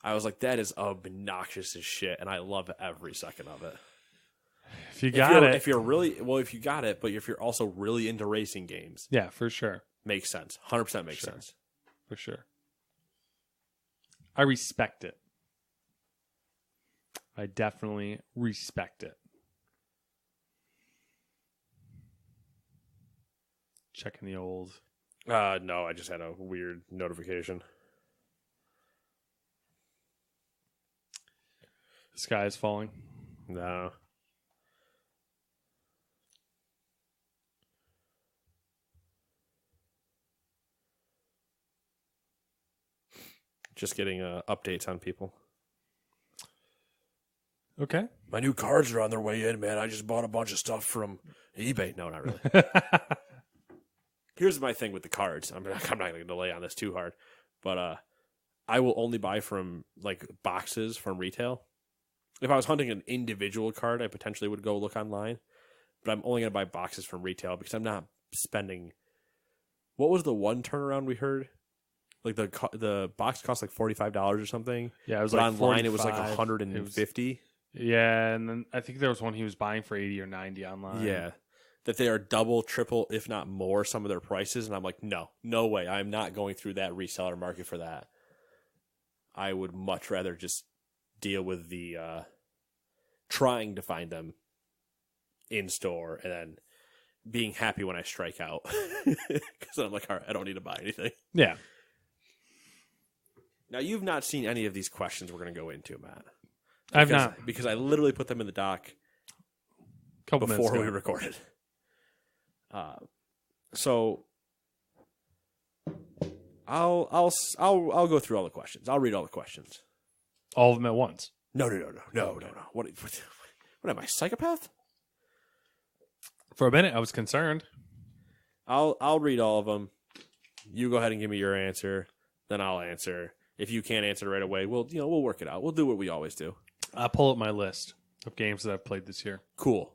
[SPEAKER 1] I was like, that is obnoxious as shit, and I love every second of it.
[SPEAKER 2] If you got it.
[SPEAKER 1] If you got it, but if you're also really into racing games.
[SPEAKER 2] Yeah, for sure.
[SPEAKER 1] Makes sense. 100% makes sense.
[SPEAKER 2] For sure. I respect it. I definitely respect it. Checking the old...
[SPEAKER 1] No, I just had a weird notification.
[SPEAKER 2] The sky is falling.
[SPEAKER 1] No. Just getting updates on people.
[SPEAKER 2] Okay.
[SPEAKER 1] My new cards are on their way in, man. I just bought a bunch of stuff from eBay. No, not really. Here's my thing with the cards. I'm not going to delay on this too hard. But I will only buy from like boxes from retail. If I was hunting an individual card, I potentially would go look online. But I'm only going to buy boxes from retail because I'm not spending... What was the one turnaround we heard? Like the box cost like $45 or something.
[SPEAKER 2] Yeah, it was
[SPEAKER 1] but
[SPEAKER 2] like
[SPEAKER 1] online
[SPEAKER 2] 45.
[SPEAKER 1] it was like 150.
[SPEAKER 2] Yeah, and then I think there was one he was buying for 80 or 90 online.
[SPEAKER 1] Yeah, that they are double, triple, if not more, some of their prices. And I'm like, no way. I'm not going through that reseller market for that. I would much rather just deal with the trying to find them in store and then being happy when I strike out. Because I'm like, all right, I don't need to buy anything.
[SPEAKER 2] Yeah.
[SPEAKER 1] Now, you've not seen any of these questions we're going to go into, Matt.
[SPEAKER 2] I've not.
[SPEAKER 1] Because I literally put them in the doc before we recorded. So I'll go through all the questions. I'll read all the questions.
[SPEAKER 2] All of them at once? No.
[SPEAKER 1] What am I, psychopath?
[SPEAKER 2] For a minute, I was concerned.
[SPEAKER 1] I'll read all of them. You go ahead and give me your answer. Then I'll answer. If you can't answer right away, we'll work it out. We'll do what we always do.
[SPEAKER 2] I'll pull up my list of games that I've played this year.
[SPEAKER 1] Cool.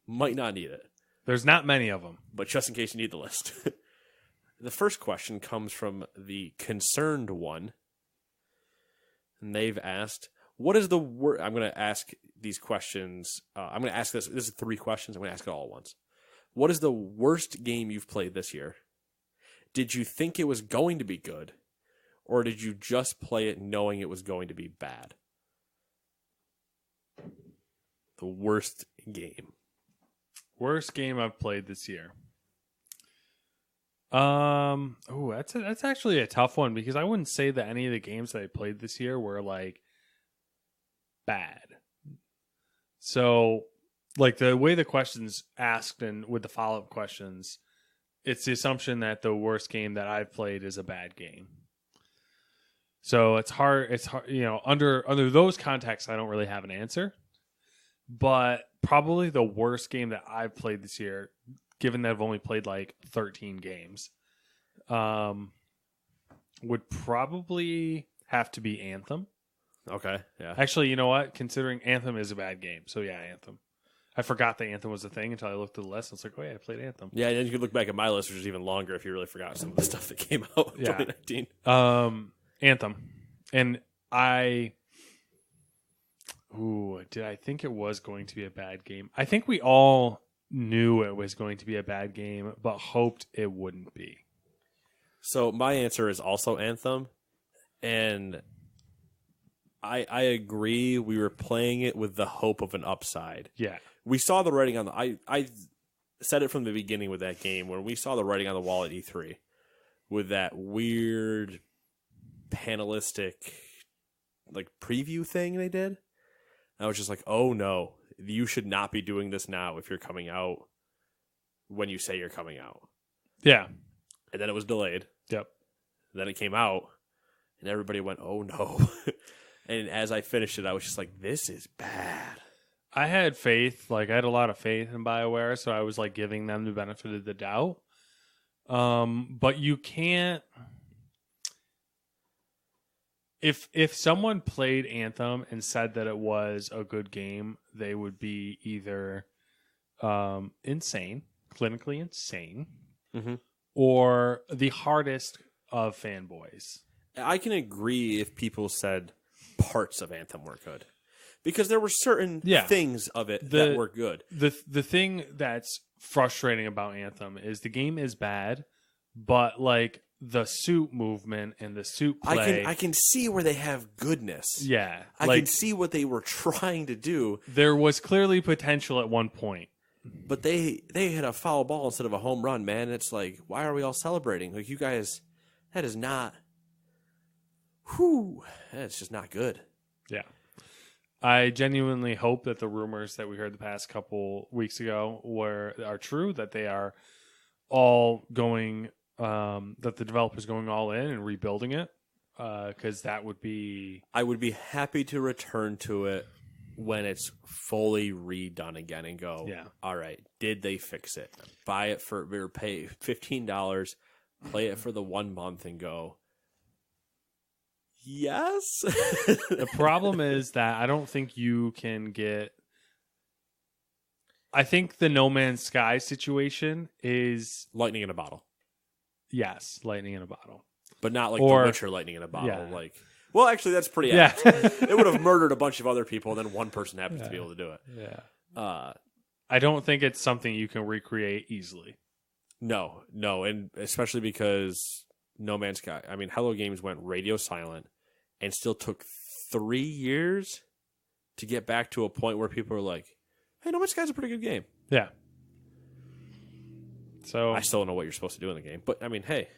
[SPEAKER 1] Might not need it.
[SPEAKER 2] There's not many of them.
[SPEAKER 1] But just in case you need the list. The first question comes from the Concerned One. And they've asked, what is the worst... I'm going to ask these questions. I'm going to ask this. This is 3 questions. I'm going to ask it all at once. What is the worst game you've played this year? Did you think it was going to be good? Or did you just play it knowing it was going to be bad? The worst game.
[SPEAKER 2] Worst game I've played this year. That's actually a tough one because I wouldn't say that any of the games that I played this year were like bad. So, like the way the questions asked and with the follow-up questions, it's the assumption that the worst game that I've played is a bad game. So it's hard. It's hard, under those contexts, I don't really have an answer. But probably the worst game that I've played this year, given that I've only played like 13 games, would probably have to be Anthem.
[SPEAKER 1] Okay, yeah.
[SPEAKER 2] Actually, you know what? Considering Anthem is a bad game. So yeah, Anthem. I forgot that Anthem was a thing until I looked at the list. And it's like, oh yeah, I played Anthem.
[SPEAKER 1] Yeah, and then you could look back at my list, which is even longer if you really forgot some of the stuff that came out in 2019.
[SPEAKER 2] Anthem. And did I think it was going to be a bad game? I think we all knew it was going to be a bad game, but hoped it wouldn't be.
[SPEAKER 1] So my answer is also Anthem. And I agree. We were playing it with the hope of an upside.
[SPEAKER 2] Yeah.
[SPEAKER 1] We saw the writing on the... I said it from the beginning with that game when we saw the writing on the wall at E3 with that weird panelistic like preview thing they did. I was just like, oh no, you should not be doing this now if you're coming out when you say you're coming out.
[SPEAKER 2] Yeah.
[SPEAKER 1] And then it was delayed.
[SPEAKER 2] Yep.
[SPEAKER 1] Then it came out and everybody went, oh no. And as I finished it, I was just like, this is bad.
[SPEAKER 2] I had faith. Like, I had a lot of faith in BioWare, so I was, like, giving them the benefit of the doubt. But you can't... If someone played Anthem and said that it was a good game, they would be either insane, clinically insane, or the hardest of fanboys.
[SPEAKER 1] I can agree if people said parts of Anthem were good. Because there were certain things of it that were good.
[SPEAKER 2] The thing that's frustrating about Anthem is the game is bad, but like the suit movement and the suit play,
[SPEAKER 1] I can see where they have goodness.
[SPEAKER 2] Yeah,
[SPEAKER 1] I can see what they were trying to do.
[SPEAKER 2] There was clearly potential at one point,
[SPEAKER 1] but they hit a foul ball instead of a home run. Man, it's like, why are we all celebrating? Like, you guys, that is not. That's just not good.
[SPEAKER 2] Yeah. I genuinely hope that the rumors that we heard the past couple weeks ago are true, that they are all going, that the developer's going all in and rebuilding it, because that would be...
[SPEAKER 1] I would be happy to return to it when it's fully redone again and go, all right, did they fix it? Buy it for, or pay $15, play it for the 1 month and go... Yes.
[SPEAKER 2] The problem is that I don't think you can get... I think the No Man's Sky situation is...
[SPEAKER 1] Lightning in a bottle.
[SPEAKER 2] Yes, lightning in a bottle.
[SPEAKER 1] But not like The Witcher lightning in a bottle.
[SPEAKER 2] Yeah.
[SPEAKER 1] Like, well, actually, that's pretty apt. It would have murdered a bunch of other people, and then one person happens to be able to do it.
[SPEAKER 2] Yeah. I don't think it's something you can recreate easily.
[SPEAKER 1] No, and especially because No Man's Sky. I mean, Hello Games went radio silent, and still took 3 years to get back to a point where people are like, "Hey, No Man's Sky is a pretty good game."
[SPEAKER 2] Yeah. So
[SPEAKER 1] I still don't know what you're supposed to do in the game, but I mean, hey,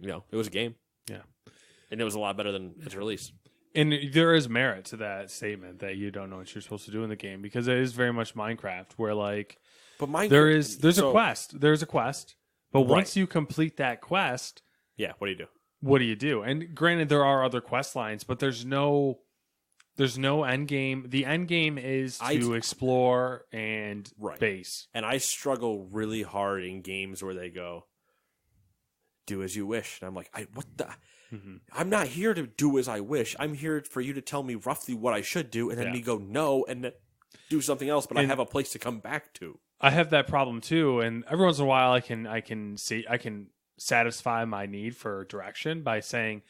[SPEAKER 1] it was a game.
[SPEAKER 2] Yeah,
[SPEAKER 1] and it was a lot better than its release.
[SPEAKER 2] And there is merit to that statement that you don't know what you're supposed to do in the game, because it is very much Minecraft, where like,
[SPEAKER 1] but Minecraft,
[SPEAKER 2] there's a quest, but once
[SPEAKER 1] Right.
[SPEAKER 2] you complete that quest,
[SPEAKER 1] Yeah, what do you do?
[SPEAKER 2] what do you do? And granted, there are other quest lines, but there's no end game. The end game is to explore and
[SPEAKER 1] Right.
[SPEAKER 2] base.
[SPEAKER 1] And I struggle really hard in games where they go, "Do as you wish," and I'm like, what the? I'm not here to do as I wish. I'm here for you to tell me roughly what I should do, and then me go no, and then do something else. But I have a place to come back to.
[SPEAKER 2] I have that problem too, and every once in a while, I can satisfy my need for direction by setting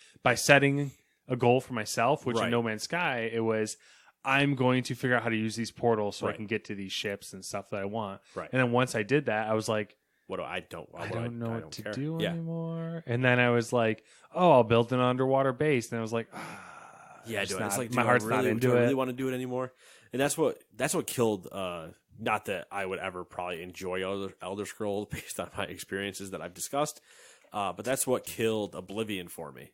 [SPEAKER 2] a goal for myself. Which in No Man's Sky, it was, I'm going to figure out how to use these portals so I can get to these ships and stuff that I want.
[SPEAKER 1] Right.
[SPEAKER 2] And then once I did that, I was like,
[SPEAKER 1] I don't
[SPEAKER 2] know what to
[SPEAKER 1] care.
[SPEAKER 2] do anymore. And then I was like, oh, I'll build an underwater base. And I was like,
[SPEAKER 1] It's like,
[SPEAKER 2] my heart's not into it.
[SPEAKER 1] I really want to do it anymore. And that's what killed. Not that I would ever probably enjoy Elder Scrolls based on my experiences that I've discussed, but that's what killed Oblivion for me.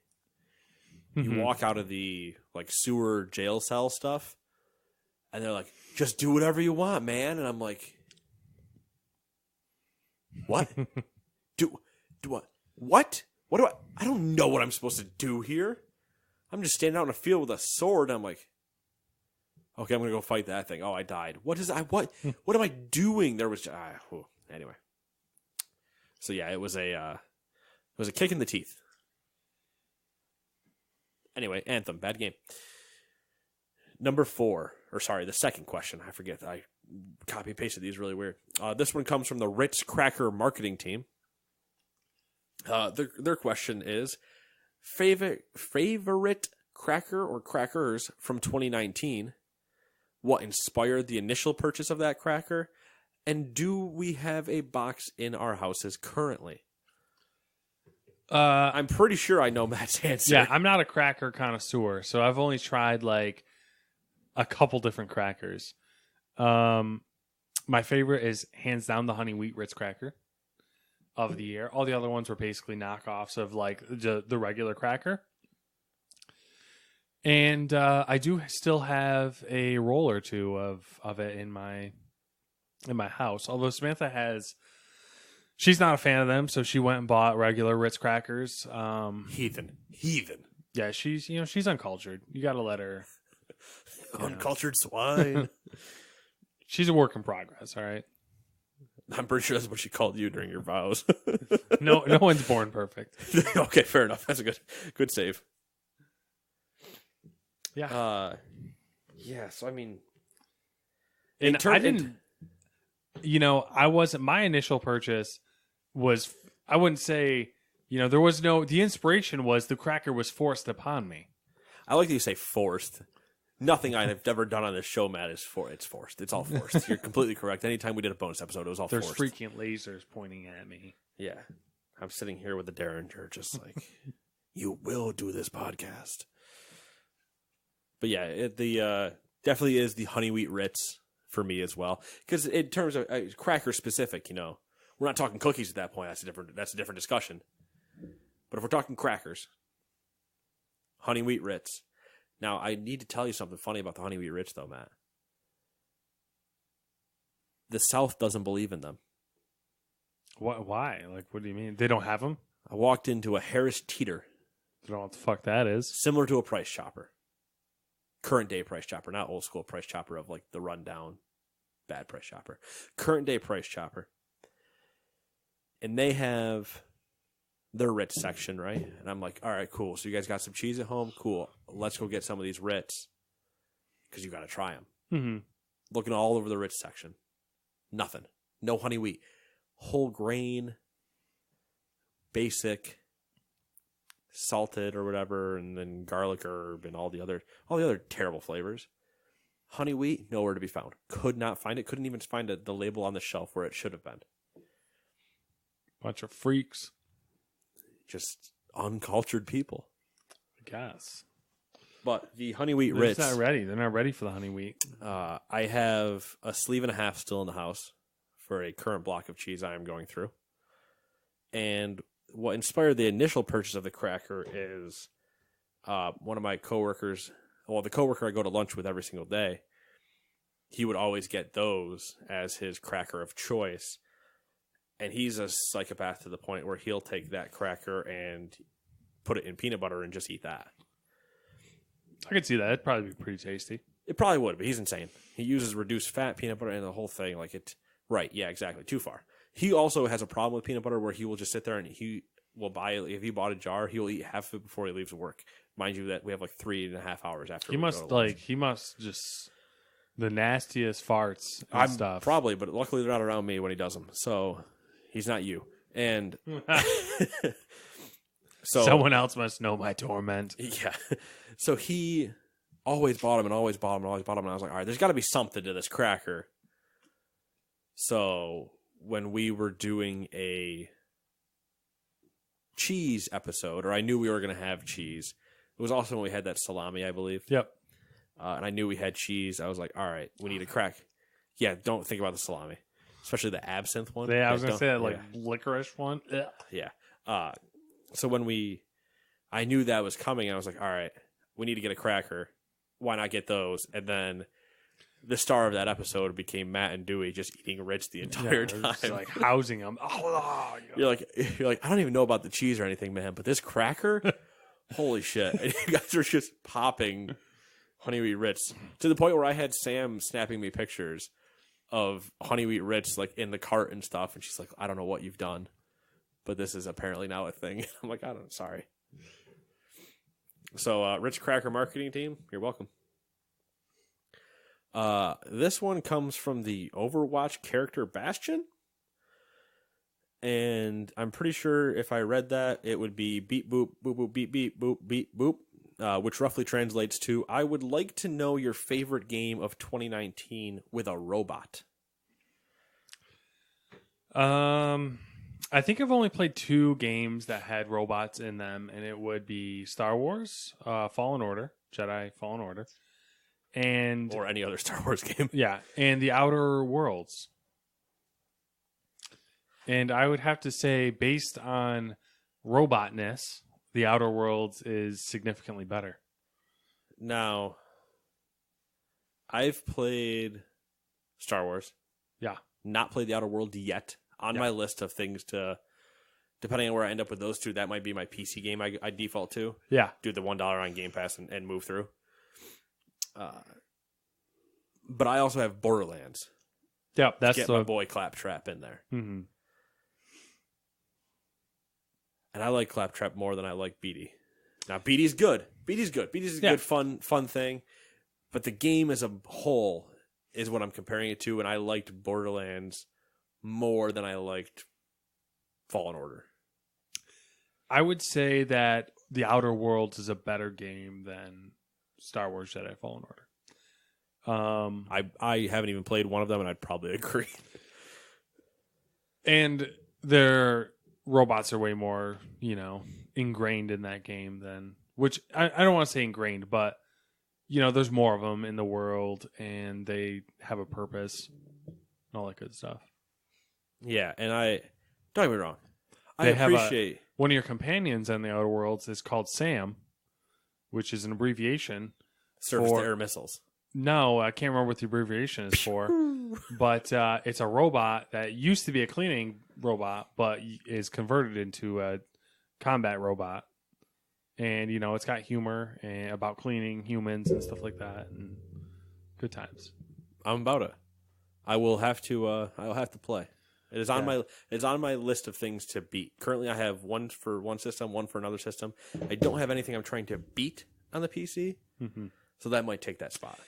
[SPEAKER 1] You walk out of the like sewer jail cell stuff, and they're like, "Just do whatever you want, man." And I'm like, "What? do what? What? What do I? I don't know what I'm supposed to do here. I'm just standing out in a field with a sword." And I'm like, "Okay, I'm gonna go fight that thing." Oh, I died. What am I doing? There was anyway. So yeah, it was a kick in the teeth. Anyway, Anthem, bad game. Number 4, the second question. I forget. I copy pasted these really weird. This one comes from the Ritz Cracker marketing team. Their question is, favorite cracker or crackers from 2019? What inspired the initial purchase of that cracker? And do we have a box in our houses currently? I'm pretty sure I know Matt's answer.
[SPEAKER 2] Yeah, I'm not a cracker connoisseur, so I've only tried like a couple different crackers. My favorite is hands down the honey wheat Ritz cracker of the year. All the other ones were basically knockoffs of like the regular cracker. And I do still have a roll or two of it in my house. Although Samantha has, she's not a fan of them, so she went and bought regular Ritz crackers.
[SPEAKER 1] Heathen.
[SPEAKER 2] Yeah, she's uncultured. You got to let her.
[SPEAKER 1] Uncultured swine.
[SPEAKER 2] She's a work in progress. All right.
[SPEAKER 1] I'm pretty sure that's what she called you during your vows.
[SPEAKER 2] No one's born perfect.
[SPEAKER 1] Okay, fair enough. That's a good save.
[SPEAKER 2] Yeah.
[SPEAKER 1] So I mean,
[SPEAKER 2] and I didn't. I wasn't. My initial purchase was. I wouldn't say. There was no. The inspiration was the cracker was forced upon me.
[SPEAKER 1] I like that you say forced. Nothing I have ever done on this show, Matt, is it's forced. It's all forced. You're completely correct. Anytime we did a bonus episode, it was all forced.
[SPEAKER 2] There's freaking lasers pointing at me.
[SPEAKER 1] Yeah. I'm sitting here with the Derringer just like, you will do this podcast. But yeah, it definitely is the honey wheat Ritz for me as well. Because in terms of cracker specific, we're not talking cookies at that point. That's a different discussion. But if we're talking crackers, honey wheat Ritz. Now, I need to tell you something funny about the honey wheat Ritz, though, Matt. The South doesn't believe in them.
[SPEAKER 2] Why? Like, what do you mean? They don't have them?
[SPEAKER 1] I walked into a Harris Teeter.
[SPEAKER 2] I don't know what the fuck that is.
[SPEAKER 1] Similar to a Price Chopper. Current day Price Chopper, not old school Price Chopper of like the rundown bad Price Chopper. Current day Price Chopper. And they have their Ritz section, right? And I'm like, all right, cool. So you guys got some cheese at home? Cool. Let's go get some of these Ritz. Because you got to try them.
[SPEAKER 2] Mm-hmm.
[SPEAKER 1] Looking all over the Ritz section. Nothing. No honey wheat. Whole grain. Basic. Salted or whatever. And then garlic herb and all the other terrible flavors. Honey wheat, nowhere to be found. Could not find it. Couldn't even find the label on the shelf where it should have been.
[SPEAKER 2] Bunch of freaks.
[SPEAKER 1] Just uncultured people.
[SPEAKER 2] I guess.
[SPEAKER 1] But the honey wheat
[SPEAKER 2] They're
[SPEAKER 1] Ritz.
[SPEAKER 2] just not ready. They're not ready for the honey wheat.
[SPEAKER 1] I have a sleeve and a half still in the house for a current block of cheese I am going through. And what inspired the initial purchase of the cracker is one of my coworkers, well, the coworker I go to lunch with every single day, he would always get those as his cracker of choice. And he's a psychopath to the point where he'll take that cracker and put it in peanut butter and just eat that.
[SPEAKER 2] I could see that. It'd probably be pretty tasty.
[SPEAKER 1] It probably would, but he's insane. He uses reduced fat peanut butter and the whole thing. Like it, right? Yeah, exactly. Too far. He also has a problem with peanut butter where he will just sit there and he will buy it. If he bought a jar, he will eat half of it before he leaves work. Mind you, that we have like 3.5 hours after.
[SPEAKER 2] He must just the nastiest farts and stuff.
[SPEAKER 1] Probably, but luckily they're not around me when he does them. So he's not you. And so
[SPEAKER 2] someone else must know my torment.
[SPEAKER 1] Yeah. So he always bought them and always bought them and always bought them. And I was like, all right, there's got to be something to this cracker. So when we were doing a cheese episode, or I knew we were going to have cheese, it was also when we had that salami, I believe.
[SPEAKER 2] Yep.
[SPEAKER 1] And I knew we had cheese. I was like, all right, we need a crack. Yeah, don't think about the salami, especially the absinthe one.
[SPEAKER 2] Yeah, I was going to say that licorice one. Ugh.
[SPEAKER 1] Yeah. So when I knew that was coming, I was like, all right, we need to get a cracker. Why not get those? And then the star of that episode became Matt and Dewey just eating Ritz the entire time.
[SPEAKER 2] Just like housing them.
[SPEAKER 1] You're like, I don't even know about the cheese or anything, man, but this cracker, holy shit. And you guys are just popping honey wheat Ritz to the point where I had Sam snapping me pictures of honey wheat Ritz like in the cart and stuff. And she's like, I don't know what you've done, but this is apparently now a thing. I'm like, sorry. So, Ritz Cracker marketing team, you're welcome. This one comes from the Overwatch character Bastion. And I'm pretty sure if I read that, it would be beep, boop, boop, boop, beep, beep, boop, beep, boop, which roughly translates to, I would like to know your favorite game of 2019 with a robot.
[SPEAKER 2] I think I've only played 2 games that had robots in them, and it would be Star Wars, Fallen Order, Jedi Fallen Order, and
[SPEAKER 1] or any other Star Wars game.
[SPEAKER 2] Yeah, and The Outer Worlds. And I would have to say, based on robotness, The Outer Worlds is significantly better.
[SPEAKER 1] Now, I've played Star Wars.
[SPEAKER 2] Yeah.
[SPEAKER 1] Not played The Outer Worlds yet. On my list of things to, depending on where I end up with those two, that might be my PC game I default to.
[SPEAKER 2] Yeah.
[SPEAKER 1] Do the $1 on Game Pass and move through. But I also have Borderlands.
[SPEAKER 2] Yeah, that's
[SPEAKER 1] get my boy Claptrap in there.
[SPEAKER 2] Mm-hmm.
[SPEAKER 1] And I like Claptrap more than I like Beatty. Now, Beatty's good. Beatty's a good, fun thing. But the game as a whole is what I'm comparing it to, and I liked Borderlands more than I liked Fallen Order.
[SPEAKER 2] I would say that The Outer Worlds is a better game than Star Wars Jedi Fallen Order.
[SPEAKER 1] I haven't even played one of them, and I'd probably agree.
[SPEAKER 2] And their robots are way more, ingrained in that game than, which I don't want to say ingrained, but there's more of them in the world, and they have a purpose, and all that good stuff.
[SPEAKER 1] Yeah, and don't get me wrong, I appreciate
[SPEAKER 2] one of your companions in The Outer Worlds is called SAM, which is an abbreviation
[SPEAKER 1] surface-to-air missiles.
[SPEAKER 2] No, I can't remember what the abbreviation is for, but it's a robot that used to be a cleaning robot, but is converted into a combat robot. And, it's got humor and about cleaning humans and stuff like that, and good times.
[SPEAKER 1] I'm about it. I'll have to play. It is on my list of things to beat. Currently, I have one for one system, one for another system. I don't have anything I'm trying to beat on the PC, so that might take that spot.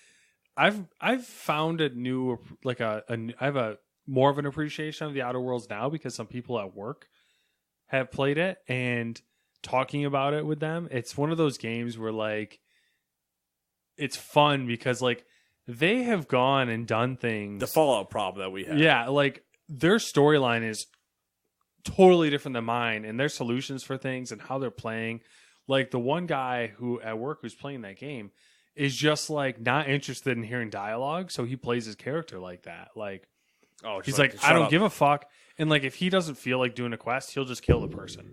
[SPEAKER 2] I've found a new I have a more of an appreciation of The Outer Worlds now because some people at work have played it, and talking about it with them, it's one of those games where it's fun because they have gone and done things.
[SPEAKER 1] The Fallout problem that we have.
[SPEAKER 2] Yeah, like their storyline is totally different than mine, and their solutions for things and how they're playing. Like the one guy who at work who's playing that game is just like not interested in hearing dialogue, so he plays his character like that. Like,
[SPEAKER 1] oh,
[SPEAKER 2] he's like, I don't give a fuck. And like, if he doesn't feel like doing a quest, he'll just kill the person.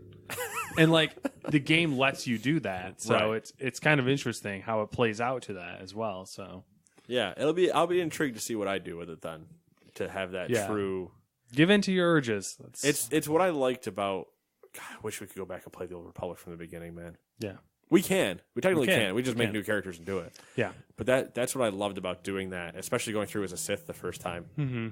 [SPEAKER 2] And like, the game lets you do that, so it's kind of interesting how it plays out to that as well. So
[SPEAKER 1] yeah, I'll be intrigued to see what I do with it then, to have that true.
[SPEAKER 2] Give in to your urges.
[SPEAKER 1] It's what I liked about. God, I wish we could go back and play the Old Republic from the beginning, man.
[SPEAKER 2] Yeah,
[SPEAKER 1] we can. We technically can. We just make new characters and do it.
[SPEAKER 2] Yeah,
[SPEAKER 1] but that's what I loved about doing that, especially going through as a Sith the first time. Mm-hmm.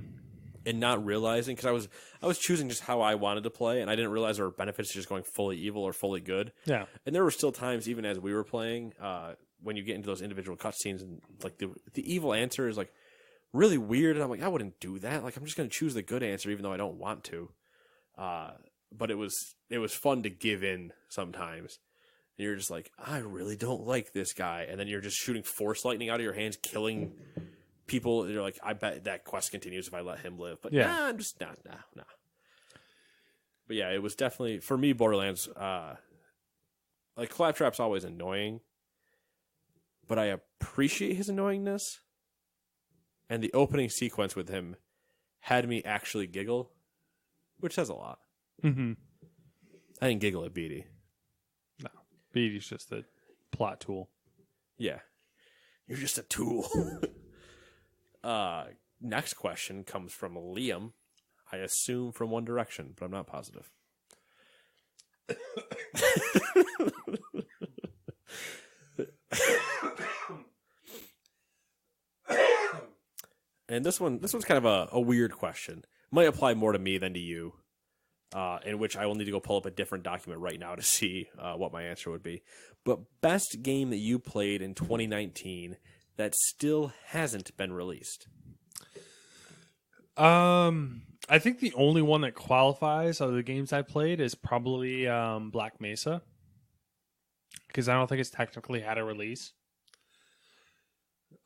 [SPEAKER 1] And not realizing, because I was choosing just how I wanted to play, and I didn't realize there were benefits to just going fully evil or fully good.
[SPEAKER 2] Yeah.
[SPEAKER 1] And there were still times, even as we were playing, when you get into those individual cutscenes, and like the evil answer is like really weird, and I'm like, I wouldn't do that. Like, I'm just going to choose the good answer, even though I don't want to. But it was fun to give in sometimes. And you're just like, I really don't like this guy, and then you're just shooting force lightning out of your hands, killing people. You're like, I bet that quest continues if I let him live. But nah, I'm just nah. But yeah, it was definitely, for me, Borderlands, like Claptrap's always annoying, but I appreciate his annoyingness. And the opening sequence with him had me actually giggle, which says a lot.
[SPEAKER 2] Mm-hmm.
[SPEAKER 1] I didn't giggle at Beatty.
[SPEAKER 2] No, Beatty's just a plot tool.
[SPEAKER 1] Yeah. You're just a tool. Next question comes from Liam. I assume from One Direction, but I'm not positive. And this one's kind of a weird question. Might apply more to me than to you. In which I will need to go pull up a different document right now to see what my answer would be. But best game that you played in 2019 that still hasn't been released?
[SPEAKER 2] I think the only one that qualifies of the games I played is probably Black Mesa, because I don't think it's technically had a release.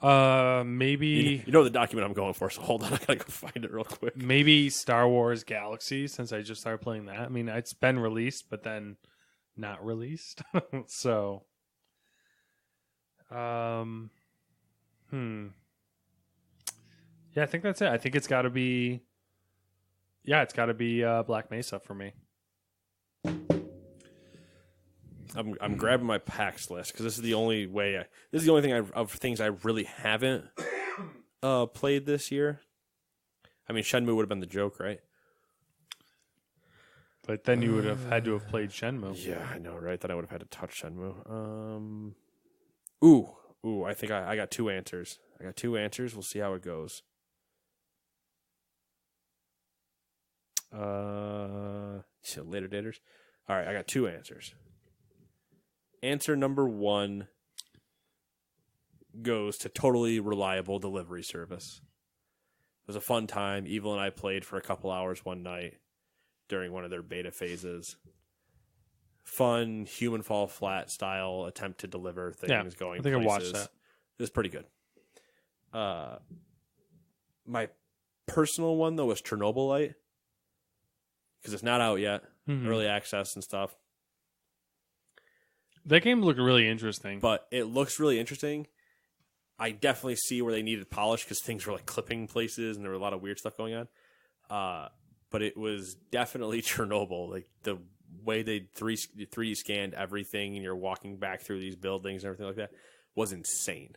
[SPEAKER 2] Maybe
[SPEAKER 1] you know the document I'm going for, so hold on, I gotta go find it real quick.
[SPEAKER 2] Maybe Star Wars Galaxy, since I just started playing that. I mean, it's been released, but then not released. So, yeah, I think that's it. I think it's got to be, Black Mesa for me.
[SPEAKER 1] I'm grabbing my PAX list because this is the only way. This is the only thing of things I really haven't played this year. I mean, Shenmue would have been the joke, right?
[SPEAKER 2] But then you would have had to have played Shenmue.
[SPEAKER 1] Yeah, I know, right? Then I would have had to touch Shenmue. Ooh, I think I got two answers. We'll see how it goes. Later daters. All right, I got two answers. Answer number one goes to Totally Reliable Delivery Service. It was a fun time. Evil and I played for a couple hours one night during one of their beta phases. Fun, human fall flat style attempt to deliver things going places. I watched that. It was pretty good. My personal one, though, was Chernobylite. Because it's not out yet. Mm-hmm. Early access and stuff.
[SPEAKER 2] That game looked really interesting.
[SPEAKER 1] But it looks really interesting. I definitely see where they needed polish because things were like clipping places and there were a lot of weird stuff going on. But it was definitely Chernobyl. Like the way they 3D scanned everything and you're walking back through these buildings and everything like that was insane.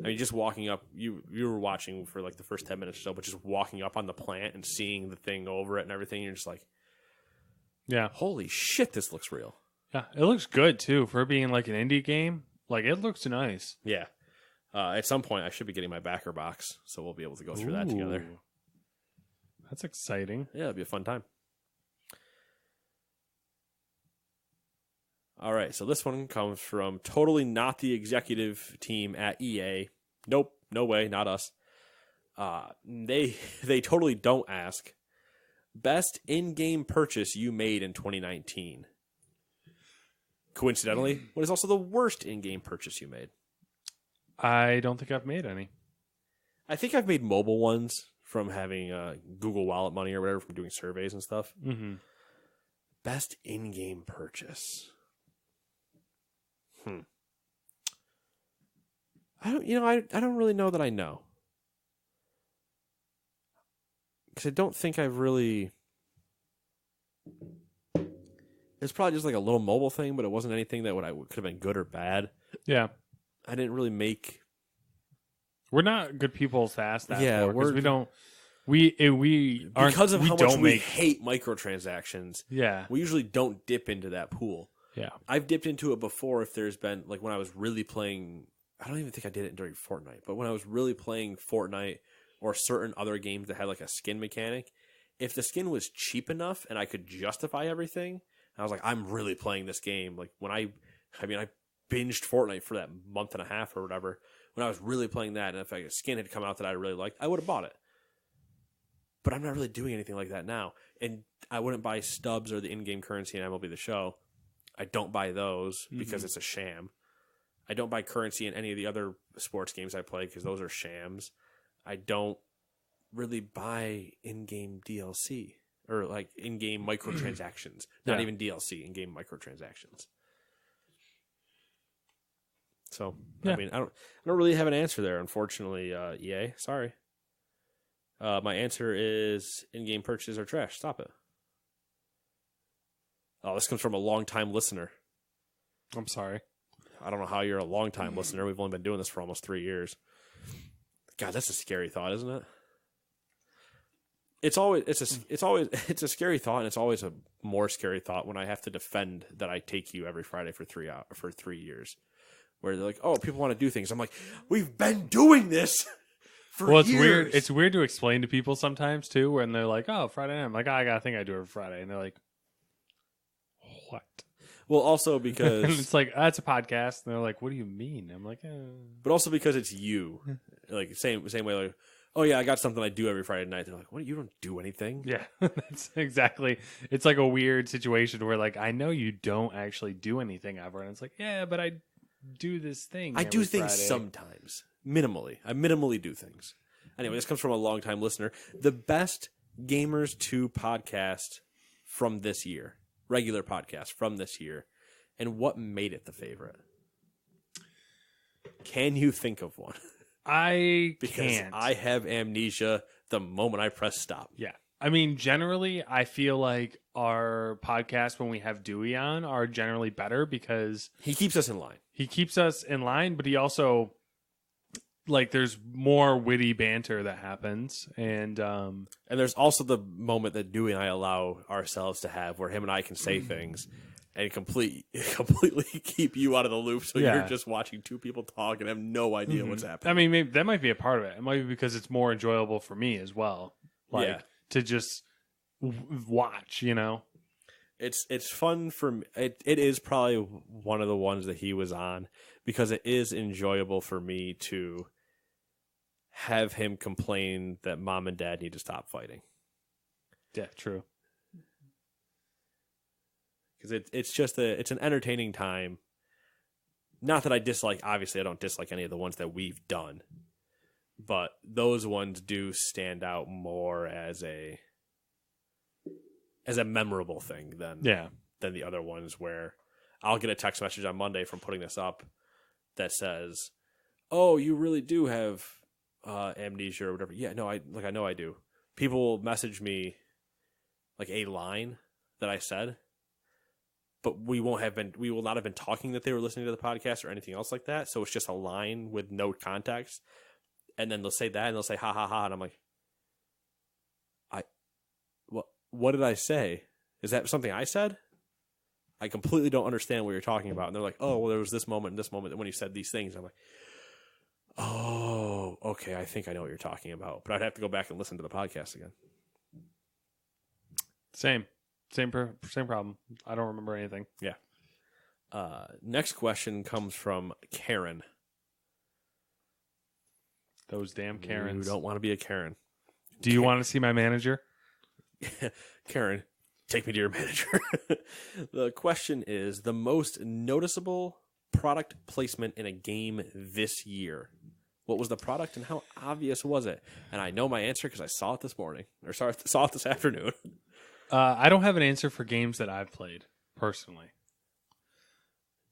[SPEAKER 1] I mean, just walking up, you were watching for like the first 10 minutes or so, but just walking up on the plant and seeing the thing over it and everything, you're just like,
[SPEAKER 2] yeah,
[SPEAKER 1] holy shit, this looks real.
[SPEAKER 2] Yeah, it looks good too for being like an indie game. Like it looks nice.
[SPEAKER 1] Yeah. At some point, I should be getting my backer box, so we'll be able to go through that together.
[SPEAKER 2] That's exciting.
[SPEAKER 1] Yeah, it'll be a fun time. All right, so this one comes from totally not the executive team at EA. Nope, no way, not us. They totally don't ask. Best in-game purchase you made in 2019. Coincidentally, what is also the worst in-game purchase you made?
[SPEAKER 2] I don't think I've made any.
[SPEAKER 1] I think I've made mobile ones from having Google Wallet money or whatever from doing surveys and stuff.
[SPEAKER 2] Mm-hmm.
[SPEAKER 1] Best in-game purchase. I don't really know that I know. Because I don't think I've really... It's probably just like a little mobile thing, but it wasn't anything that could have been good or bad.
[SPEAKER 2] Yeah.
[SPEAKER 1] I didn't really make...
[SPEAKER 2] We're not good people to ask that.
[SPEAKER 1] Yeah,
[SPEAKER 2] because we don't... We aren't...
[SPEAKER 1] Because of
[SPEAKER 2] we
[SPEAKER 1] how
[SPEAKER 2] don't
[SPEAKER 1] much we
[SPEAKER 2] make...
[SPEAKER 1] hate microtransactions,
[SPEAKER 2] Yeah.
[SPEAKER 1] we usually don't dip into that pool.
[SPEAKER 2] Yeah.
[SPEAKER 1] I've dipped into it before if there's been... Like when I was really playing... I don't even think I did it during Fortnite, but when I was really playing Fortnite or certain other games that had like a skin mechanic, if the skin was cheap enough and I could justify everything, I was like, I'm really playing this game. Like when I binged Fortnite for that month and a half or whatever, when I was really playing that, and if a skin had come out that I really liked, I would have bought it. But I'm not really doing anything like that now. And I wouldn't buy stubs or the in-game currency in MLB The Show. I don't buy those because it's a sham. I don't buy currency in any of the other sports games I play because those are shams. I don't really buy in-game DLC or like in-game microtransactions. Not even DLC, in-game microtransactions. So, I mean, I don't really have an answer there, unfortunately, EA. Sorry. My answer is in-game purchases are trash. Stop it. Oh, this comes from a long-time listener.
[SPEAKER 2] I'm sorry.
[SPEAKER 1] I don't know how you're a long-time listener. We've only been doing this for almost 3 years. God, that's a scary thought, isn't it? It's a scary thought, and it's always a more scary thought when I have to defend that I take you every Friday for 3 years. Where they're like, "Oh, people want to do things." I'm like, "We've been doing this for
[SPEAKER 2] it's
[SPEAKER 1] years."
[SPEAKER 2] Weird. It's weird to explain to people sometimes too, when they're like, "Oh, Friday night." I'm like, "I gotta think I do it every Friday," and they're like, "What?"
[SPEAKER 1] Well, also because
[SPEAKER 2] and it's like that's a podcast, and they're like, "What do you mean?" I'm like,
[SPEAKER 1] but also because it's you, like same way. Like, oh yeah, I got something I do every Friday night. They're like, "What? You don't do anything?"
[SPEAKER 2] Yeah, that's exactly. It's like a weird situation where like I know you don't actually do anything ever, and it's like, yeah, but I do this thing.
[SPEAKER 1] I do things
[SPEAKER 2] Friday.
[SPEAKER 1] sometimes, minimally. I minimally do things. Anyway, this comes from a longtime listener. The best Gamers 2 podcast from this year, regular podcast from this year, and what made it the favorite? Can you think of one? Because
[SPEAKER 2] can't.
[SPEAKER 1] I have amnesia the moment I press stop.
[SPEAKER 2] Yeah. I mean, generally, I feel like our podcasts when we have Dewey on are generally better because
[SPEAKER 1] he keeps us in line.
[SPEAKER 2] He keeps us in line, but he also, like, there's more witty banter that happens. And
[SPEAKER 1] there's also the moment that Dewey and I allow ourselves to have where him and I can say things and completely keep you out of the loop. So you're just watching two people talk and have no idea what's happening.
[SPEAKER 2] I mean, maybe that might be a part of it. It might be because it's more enjoyable for me as well. Like, to just watch, you know?
[SPEAKER 1] It's fun for me. It is probably one of the ones that he was on because it is enjoyable for me to have him complain that mom and dad need to stop fighting.
[SPEAKER 2] Yeah, true.
[SPEAKER 1] Because it's an entertaining time. Not that I dislike. Obviously, I don't dislike any of the ones that we've done, but those ones do stand out more as a memorable thing than the other ones where I'll get a text message on Monday from putting this up that says, "Oh, you really do have amnesia or whatever." Yeah, no, I know I do. People will message me like a line that I said, but we will not have been talking that they were listening to the podcast or anything else like that. So it's just a line with no context. And then they'll say that and they'll say, ha ha ha. And I'm like, what did I say? Is that something I said? I completely don't understand what you're talking about. And they're like, oh, well, there was this moment and this moment when you said these things. I'm like, oh, okay. I think I know what you're talking about, but I'd have to go back and listen to the podcast again.
[SPEAKER 2] Same problem. I don't remember anything.
[SPEAKER 1] Yeah. Next question comes from Karen.
[SPEAKER 2] Those damn Karens.
[SPEAKER 1] You don't want to be a Karen.
[SPEAKER 2] Do you want to see my manager?
[SPEAKER 1] Karen, take me to your manager. The question is the most noticeable product placement in a game this year. What was the product and how obvious was it? And I know my answer because I saw it this morning. Or sorry, saw it this afternoon.
[SPEAKER 2] I don't have an answer for games that I've played, personally.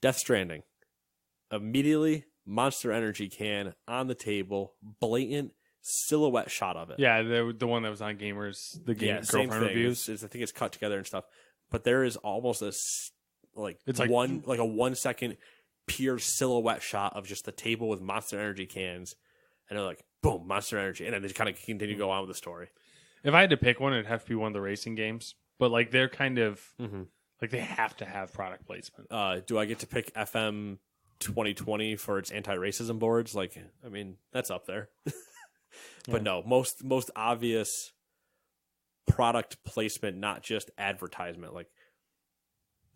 [SPEAKER 1] Death Stranding. Immediately, Monster Energy can on the table, blatant silhouette shot of it.
[SPEAKER 2] Yeah, the one that was on Gamers, the game
[SPEAKER 1] same
[SPEAKER 2] Girlfriend
[SPEAKER 1] thing.
[SPEAKER 2] reviews.
[SPEAKER 1] I think it's cut together and stuff. But there is almost a
[SPEAKER 2] It's like-
[SPEAKER 1] a 1 second pure silhouette shot of just the table with Monster Energy cans, and they're like, boom, Monster Energy, and then they kind of continue to go on with the story.
[SPEAKER 2] If I had to pick one, it'd have to be one of the racing games. But like they're kind of
[SPEAKER 1] Mm-hmm.
[SPEAKER 2] like they have to have product placement.
[SPEAKER 1] Do I get to pick FM 2020 for its anti-racism boards? Like, I mean, that's up there. But no, most obvious product placement, not just advertisement. Like,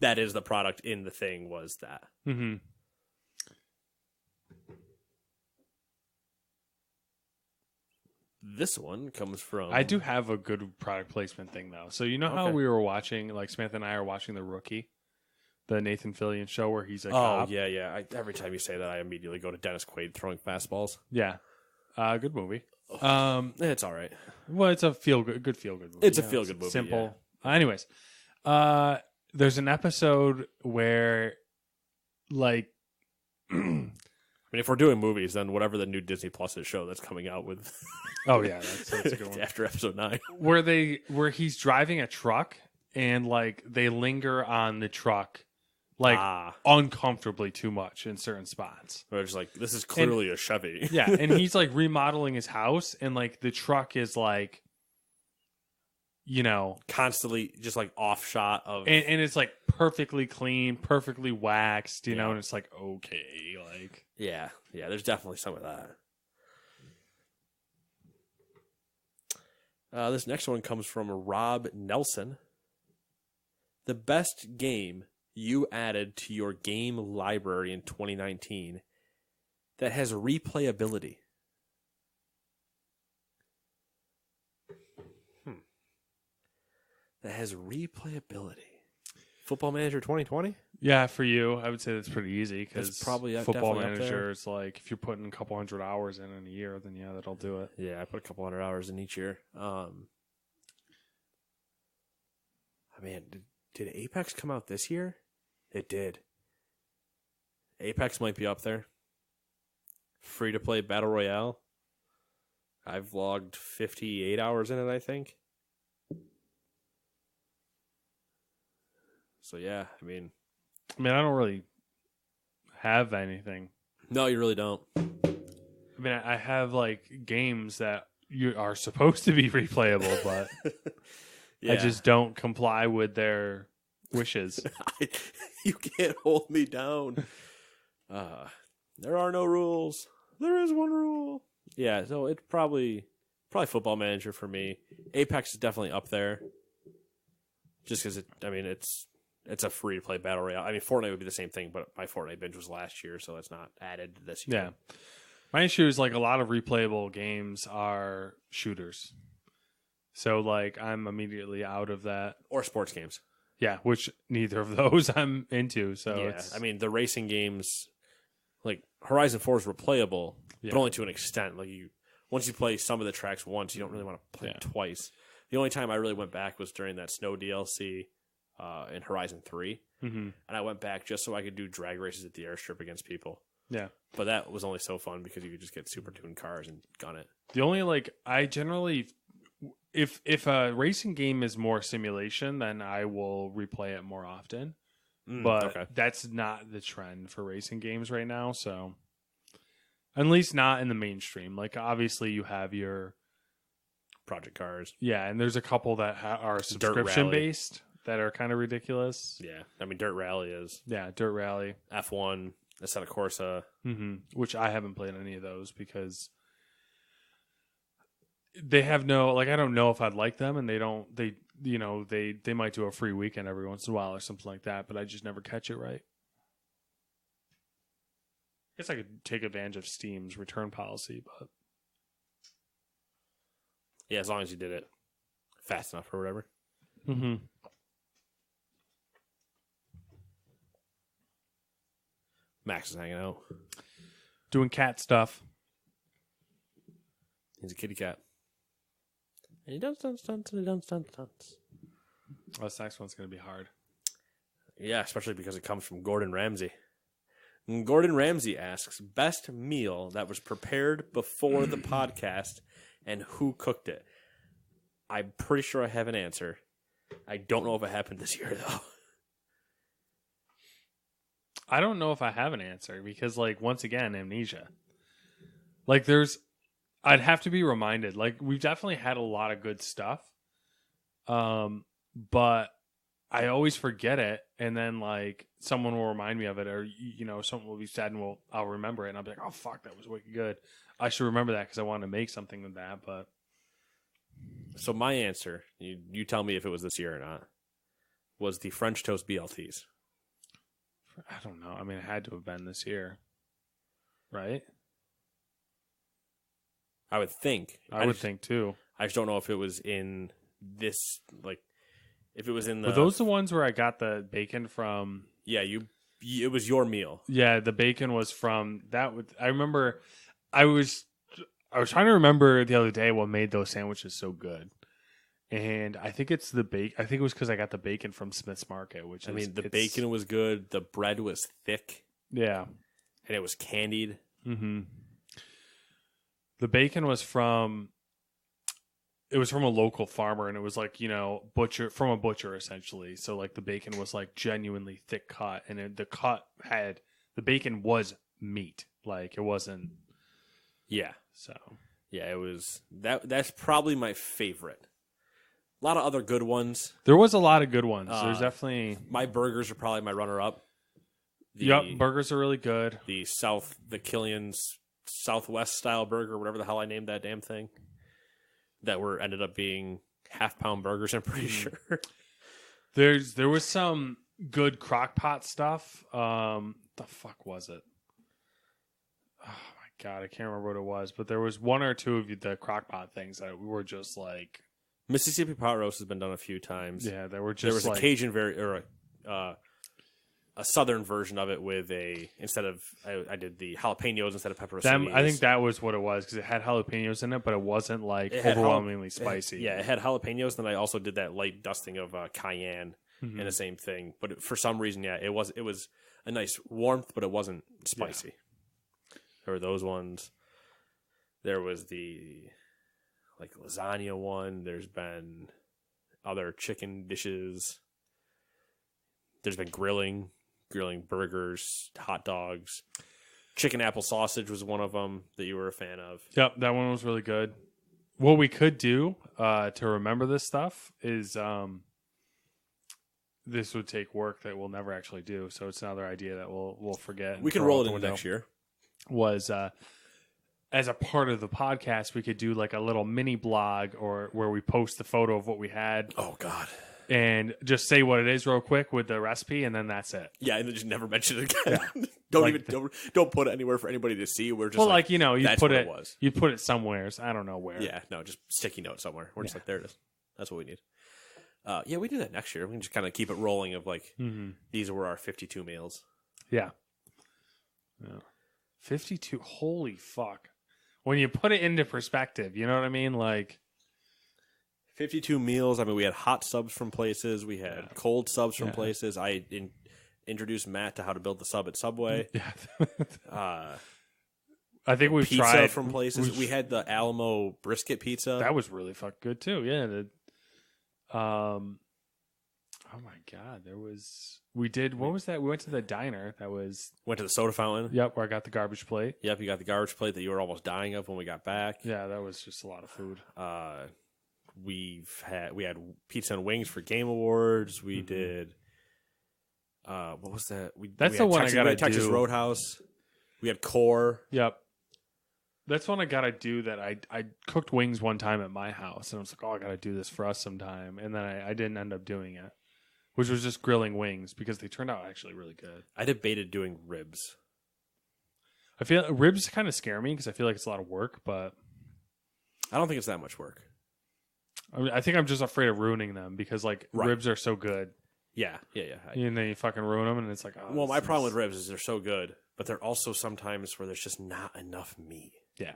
[SPEAKER 1] that is the product in the thing, was that.
[SPEAKER 2] Mm-hmm.
[SPEAKER 1] This one comes from...
[SPEAKER 2] I do have a good product placement thing though. So you know how
[SPEAKER 1] Okay.
[SPEAKER 2] we were watching, like Samantha and I are watching The Rookie, the Nathan Fillion show where he's a
[SPEAKER 1] Oh,
[SPEAKER 2] cop.
[SPEAKER 1] yeah. Every time you say that, I immediately go to Dennis Quaid throwing fastballs.
[SPEAKER 2] Yeah. Good movie.
[SPEAKER 1] It's all right.
[SPEAKER 2] Well, it's a good feel good movie.
[SPEAKER 1] It's a feel-good movie,
[SPEAKER 2] Simple. Anyways, there's an episode where, like,
[SPEAKER 1] I mean, if we're doing movies, then whatever the new Disney Plus show that's coming out with
[SPEAKER 2] oh yeah, that's a good one.
[SPEAKER 1] after episode 9.
[SPEAKER 2] Where he's driving a truck and like they linger on the truck like uncomfortably too much in certain spots.
[SPEAKER 1] Where it's like, this is clearly a Chevy.
[SPEAKER 2] Yeah, and he's like remodeling his house and like the truck is like, you know,
[SPEAKER 1] Constantly just like off shot of...
[SPEAKER 2] and it's like perfectly clean, perfectly waxed, you know,
[SPEAKER 1] Yeah.
[SPEAKER 2] and it's like, okay, like
[SPEAKER 1] Yeah, there's definitely some of that. This next one comes from Rob Nelson. The best game you added to your game library in 2019 that has replayability. That has replayability. Football Manager 2020?
[SPEAKER 2] yeah, for you, I would say that's pretty easy because
[SPEAKER 1] That's probably
[SPEAKER 2] Football
[SPEAKER 1] definitely up there.
[SPEAKER 2] Manager is like if you're putting a couple hundred hours in a year, then yeah, that'll do it.
[SPEAKER 1] Yeah, I put a couple 100 hours in each year. Man, did Apex come out this year? It did. Apex might be up there. Free to play Battle Royale. I've logged 58 hours in it, I think. So yeah, I mean,
[SPEAKER 2] I don't really have anything.
[SPEAKER 1] no, you really don't.
[SPEAKER 2] I mean, I have like games that you are supposed to be replayable, but
[SPEAKER 1] Yeah.
[SPEAKER 2] I just don't comply with their wishes.
[SPEAKER 1] You can't hold me down. There are no rules. There is one rule. Yeah, so it's probably Football Manager for me. Apex is definitely up there. Just because it's a free to play battle royale. I mean, Fortnite would be the same thing, but my Fortnite binge was last year, so it's not added this year.
[SPEAKER 2] Yeah. My issue is like a lot of replayable games are shooters. So like I'm immediately out of that.
[SPEAKER 1] Or sports games.
[SPEAKER 2] Yeah, which neither of those I'm into. So
[SPEAKER 1] Yeah,
[SPEAKER 2] it's,
[SPEAKER 1] I mean the racing games, like Horizon 4 is replayable,
[SPEAKER 2] Yeah.
[SPEAKER 1] but only to an extent. Like once you play some of the tracks once, you don't really want to play it twice. The only time I really went back was during that snow DLC in Horizon 3, and I went back just so I could do drag races at the airstrip against people.
[SPEAKER 2] yeah.
[SPEAKER 1] But that was only so fun because you could just get super tuned cars and gun it.
[SPEAKER 2] The only like I generally if a racing game is more simulation, then I will replay it more often. But
[SPEAKER 1] okay.
[SPEAKER 2] that's not the trend for racing games right now. So at least not in the mainstream. Like obviously you have your
[SPEAKER 1] Project Cars.
[SPEAKER 2] yeah, and there's a couple that are subscription based that are kind of ridiculous.
[SPEAKER 1] Yeah, I mean Dirt Rally is
[SPEAKER 2] Yeah, Dirt Rally,
[SPEAKER 1] F1, Assetto Corsa.
[SPEAKER 2] which I haven't played any of those because they have no like I don't know if I'd like them, and they might do a free weekend every once in a while or something like that, but I just never catch it right. I guess I could take advantage of Steam's return policy, but
[SPEAKER 1] Yeah, as long as you did it fast enough or whatever. Max is hanging out.
[SPEAKER 2] doing cat stuff.
[SPEAKER 1] He's a kitty cat. And he does stunts, and he does stunts.
[SPEAKER 2] Oh, this next one's going to be hard.
[SPEAKER 1] Yeah, especially because it comes from Gordon Ramsay. And Gordon Ramsay asks, best meal that was prepared before the podcast and who cooked it? I'm pretty sure I have an answer. I don't know if it happened this year, though.
[SPEAKER 2] I don't know if I have an answer because, like, once again, amnesia. Like, I'd have to be reminded. Like, we've definitely had a lot of good stuff. But I always forget it. And then, like, someone will remind me of it, or, you know, something will be said and I'll remember it. And I'll be like, oh, fuck, that was wicked good. I should remember that because I want to make something with that. But
[SPEAKER 1] so my answer, you tell me if it was this year or not, was the French toast BLTs.
[SPEAKER 2] I don't know. I mean, it had to have been this year, right?
[SPEAKER 1] I would think.
[SPEAKER 2] I would think too.
[SPEAKER 1] I just don't know if it was in this, like, if it was in the.
[SPEAKER 2] Were those the ones where I got the bacon from?
[SPEAKER 1] Yeah, it was your meal.
[SPEAKER 2] Yeah, the bacon was from that. I remember. I was trying to remember the other day what made those sandwiches so good. And I think it's the bacon. I think it was because I got the bacon from Smith's Market, which
[SPEAKER 1] I mean, the bacon was good. The bread was thick.
[SPEAKER 2] Yeah.
[SPEAKER 1] And it was candied.
[SPEAKER 2] Mm-hmm. The bacon was from a local farmer, and it was like, you know, from a butcher essentially. So like the bacon was like genuinely thick cut, and the bacon was meat. Like it wasn't.
[SPEAKER 1] Yeah.
[SPEAKER 2] So.
[SPEAKER 1] Yeah, it was that's probably my favorite. A lot of other good ones.
[SPEAKER 2] There was a lot of good ones. There's definitely...
[SPEAKER 1] My burgers are probably my runner-up.
[SPEAKER 2] Yep, burgers are really good.
[SPEAKER 1] The Killian's Southwest-style burger, whatever the hell I named that damn thing, that ended up being half-pound burgers, I'm pretty sure.
[SPEAKER 2] There was some good crock-pot stuff. The fuck was it? Oh, my God, I can't remember what it was, but there was one or two of the crock-pot things that we were just like...
[SPEAKER 1] Mississippi pot roast has been done a few times.
[SPEAKER 2] Yeah, there was
[SPEAKER 1] a Cajun a southern version of it with I did the jalapenos instead of pepperoncinis.
[SPEAKER 2] I think that was what it was because it had jalapenos in it, but it wasn't like overwhelmingly spicy.
[SPEAKER 1] It had jalapenos. Then I also did that light dusting of cayenne and the same thing. But for some reason, yeah, it was a nice warmth, but it wasn't spicy. Yeah. There were those ones. There was the like lasagna one. There's been other chicken dishes. There's been grilling burgers, hot dogs. Chicken apple sausage was one of them that you were a fan of.
[SPEAKER 2] Yep, that one was really good. What we could do to remember this stuff is this would take work that we'll never actually do. So it's another idea that we'll forget.
[SPEAKER 1] We can roll it in next year.
[SPEAKER 2] Was as a part of the podcast, we could do like a little mini blog or where we post the photo of what we had.
[SPEAKER 1] Oh, God.
[SPEAKER 2] And just say what it is real quick with the recipe, and then that's it.
[SPEAKER 1] Yeah, and then just never mention it again. Yeah. Don't put it anywhere for anybody to see. We're just
[SPEAKER 2] you put it somewhere. I don't know where.
[SPEAKER 1] Yeah, no, just sticky note somewhere. We're just like, there it is. That's what we need. Yeah, we do that next year. We can just kind of keep it rolling of like, these were our 52 meals.
[SPEAKER 2] Yeah. 52. Holy fuck. When you put it into perspective, you know what I mean? Like
[SPEAKER 1] 52 meals. I mean, we had hot subs from places. We had cold subs from places. I introduced Matt to how to build the sub at Subway.
[SPEAKER 2] Yeah. I think we've
[SPEAKER 1] pizza
[SPEAKER 2] tried
[SPEAKER 1] from places. We had the Alamo brisket pizza.
[SPEAKER 2] That was really fucking good too. Yeah. Oh my God. What was that? We went to the diner.
[SPEAKER 1] Went to the soda fountain.
[SPEAKER 2] Yep. Where I got the garbage plate.
[SPEAKER 1] Yep. You got the garbage plate that you were almost dying of when we got back.
[SPEAKER 2] Yeah. That was just a lot of food.
[SPEAKER 1] We had pizza and wings for Game Awards. We did. What was that?
[SPEAKER 2] That's the one I gotta do.
[SPEAKER 1] Texas Roadhouse. We had Core.
[SPEAKER 2] Yep. That's one I gotta do. That I cooked wings one time at my house, and I was like, oh, I gotta do this for us sometime. And then I didn't end up doing it, which was just grilling wings because they turned out actually really good.
[SPEAKER 1] I debated doing ribs.
[SPEAKER 2] I feel ribs kind of scare me because I feel like it's a lot of work, but
[SPEAKER 1] I don't think it's that much work.
[SPEAKER 2] I think I'm just afraid of ruining them because ribs are so good.
[SPEAKER 1] Yeah.
[SPEAKER 2] And then you fucking ruin them, and it's like, oh.
[SPEAKER 1] Well, my problem with ribs is they're so good, but they're also sometimes where there's just not enough meat.
[SPEAKER 2] Yeah.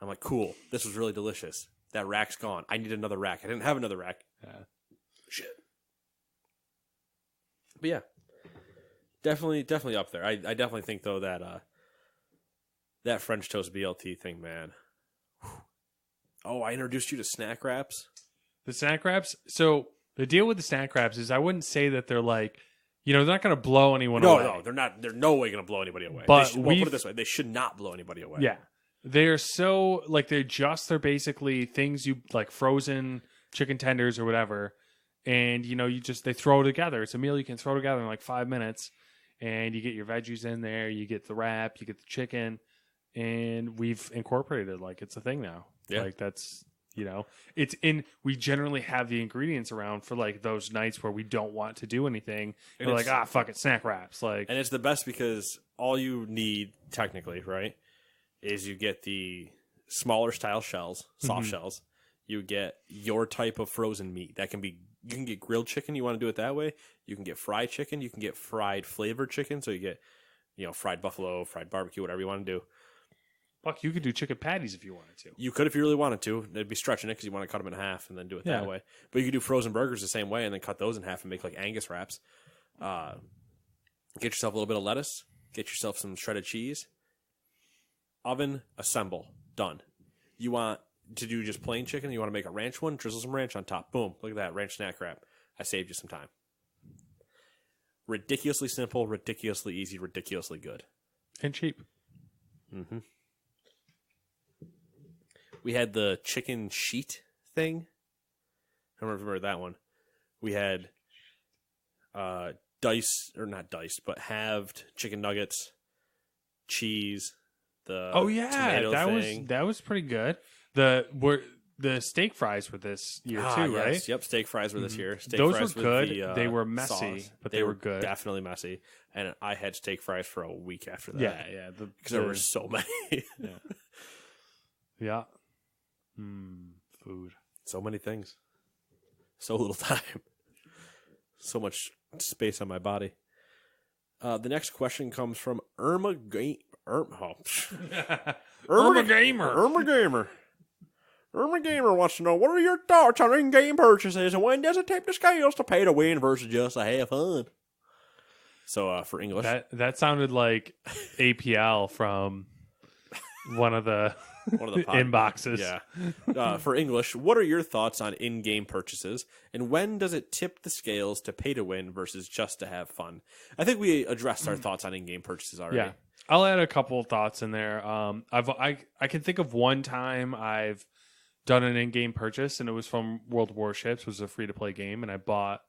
[SPEAKER 1] I'm like, cool. This was really delicious. That rack's gone. I need another rack. I didn't have another rack.
[SPEAKER 2] Yeah.
[SPEAKER 1] Shit. But yeah, definitely up there. I definitely think though that that French toast BLT thing, man. Whew. Oh, I introduced you to snack wraps.
[SPEAKER 2] The snack wraps. So the deal with the snack wraps is I wouldn't say that they're like, they're not going to blow anyone away.
[SPEAKER 1] No, they're not. They're no way going to blow anybody away.
[SPEAKER 2] But
[SPEAKER 1] put it this way: they should not blow anybody away.
[SPEAKER 2] Yeah, they're so like they're basically things you like frozen chicken tenders or whatever, and they throw together. It's a meal you can throw together in like 5 minutes, and you get your veggies in there, you get the wrap, you get the chicken, and we've incorporated it like it's a thing now.
[SPEAKER 1] Yeah,
[SPEAKER 2] like that's. It's in. We generally have the ingredients around for like those nights where we don't want to do anything. And we're like, fuck it, snack wraps. Like,
[SPEAKER 1] and it's the best because all you need technically, right, is you get the smaller style shells, soft shells. You get your type of frozen meat. That can be. You can get grilled chicken. You want to do it that way. You can get fried chicken. You can get fried flavored chicken. So you get, fried buffalo, fried barbecue, whatever you want to do.
[SPEAKER 2] Fuck, you could do chicken patties if you wanted to.
[SPEAKER 1] You could if you really wanted to. It'd be stretching it because you want to cut them in half and then do it that way. But you could do frozen burgers the same way and then cut those in half and make like Angus wraps. Get yourself a little bit of lettuce. Get yourself some shredded cheese. Oven, assemble. Done. You want to do just plain chicken? You want to make a ranch one? Drizzle some ranch on top. Boom. Look at that. Ranch snack wrap. I saved you some time. Ridiculously simple, ridiculously easy, ridiculously good.
[SPEAKER 2] And cheap.
[SPEAKER 1] Mm-hmm. We had the chicken sheet thing. I don't remember that one. We had not diced, but halved chicken nuggets, cheese, the tomato thing.
[SPEAKER 2] that was pretty good. The steak fries were this year too, right?
[SPEAKER 1] Yes. Yep, steak fries were this year. Steak
[SPEAKER 2] Those
[SPEAKER 1] fries
[SPEAKER 2] were good.
[SPEAKER 1] With the,
[SPEAKER 2] they were messy,
[SPEAKER 1] sauce.
[SPEAKER 2] but they were good.
[SPEAKER 1] Definitely messy. And I had steak fries for a week after that.
[SPEAKER 2] Yeah.
[SPEAKER 1] Because there were so many.
[SPEAKER 2] Yeah. Food.
[SPEAKER 1] So many things. So little time. So much space on my body. The next question comes from Irma Gamer. Irma Gamer wants to know, what are your thoughts on in-game purchases and when does it tip the scales to pay to win versus just to have fun? So for English.
[SPEAKER 2] That sounded like APL from one of the inboxes.
[SPEAKER 1] Yeah. For English, what are your thoughts on in-game purchases, and when does it tip the scales to pay to win versus just to have fun? I think we addressed our thoughts on in-game purchases already.
[SPEAKER 2] Yeah, I'll add a couple of thoughts in there. I can think of one time I've done an in-game purchase, and it was from World of Warships. It was a free-to-play game, and I bought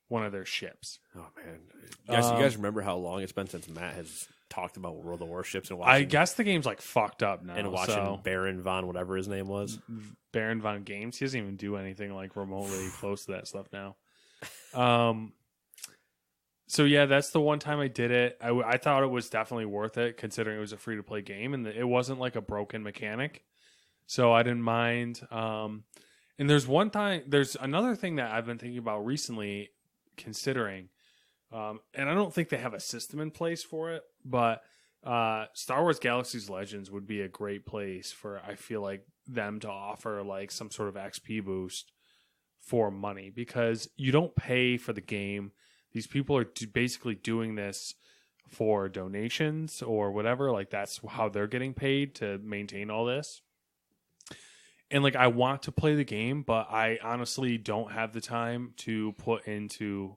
[SPEAKER 2] one of their ships.
[SPEAKER 1] Oh man, you guys remember how long it's been since Matt has talked about World of Warships and watching?
[SPEAKER 2] I guess the game's like fucked up now.
[SPEAKER 1] And watching Baron von whatever his name was,
[SPEAKER 2] Baron von Games. He doesn't even do anything like remotely close to that stuff now. So yeah, that's the one time I did it. I thought it was definitely worth it considering it was a free to play game and it wasn't like a broken mechanic, so I didn't mind. And there's another thing that I've been thinking about recently, considering. And I don't think they have a system in place for it, but Star Wars Galaxy's Legends would be a great place for, I feel like, them to offer like some sort of XP boost for money, because you don't pay for the game. These people are basically doing this for donations or whatever. Like that's how they're getting paid to maintain all this. And like I want to play the game, but I honestly don't have the time to put into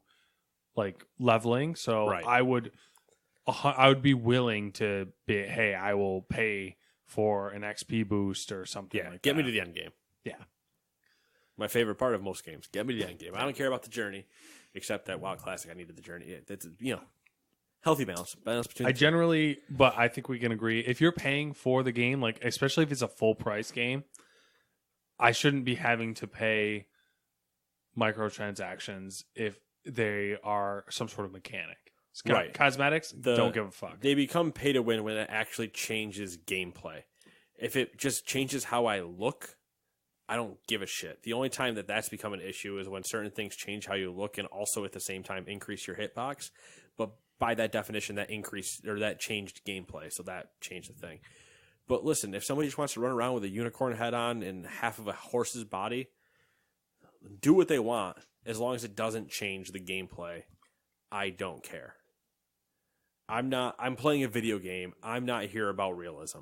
[SPEAKER 2] like leveling, so
[SPEAKER 1] right.
[SPEAKER 2] I would be willing to be, hey, I will pay for an XP boost or something.
[SPEAKER 1] Yeah,
[SPEAKER 2] like
[SPEAKER 1] get
[SPEAKER 2] that.
[SPEAKER 1] me to the end game.
[SPEAKER 2] Yeah,
[SPEAKER 1] my favorite part of most games. Get me to the end game. I don't care about the journey, except that WoW Classic. I needed the journey. It's healthy balance between.
[SPEAKER 2] But I think we can agree, if you're paying for the game, like especially if it's a full price game, I shouldn't be having to pay microtransactions if they are some sort of mechanic.
[SPEAKER 1] Right.
[SPEAKER 2] Cosmetics, don't give a fuck.
[SPEAKER 1] They become pay to win when it actually changes gameplay. If it just changes how I look, I don't give a shit. The only time that's become an issue is when certain things change how you look and also at the same time increase your hitbox. But by that definition, that increased or that changed gameplay, so that changed the thing. But listen, if somebody just wants to run around with a unicorn head on and half of a horse's body, do what they want. As long as it doesn't change the gameplay, I don't care. I'm playing a video game. I'm not here about realism.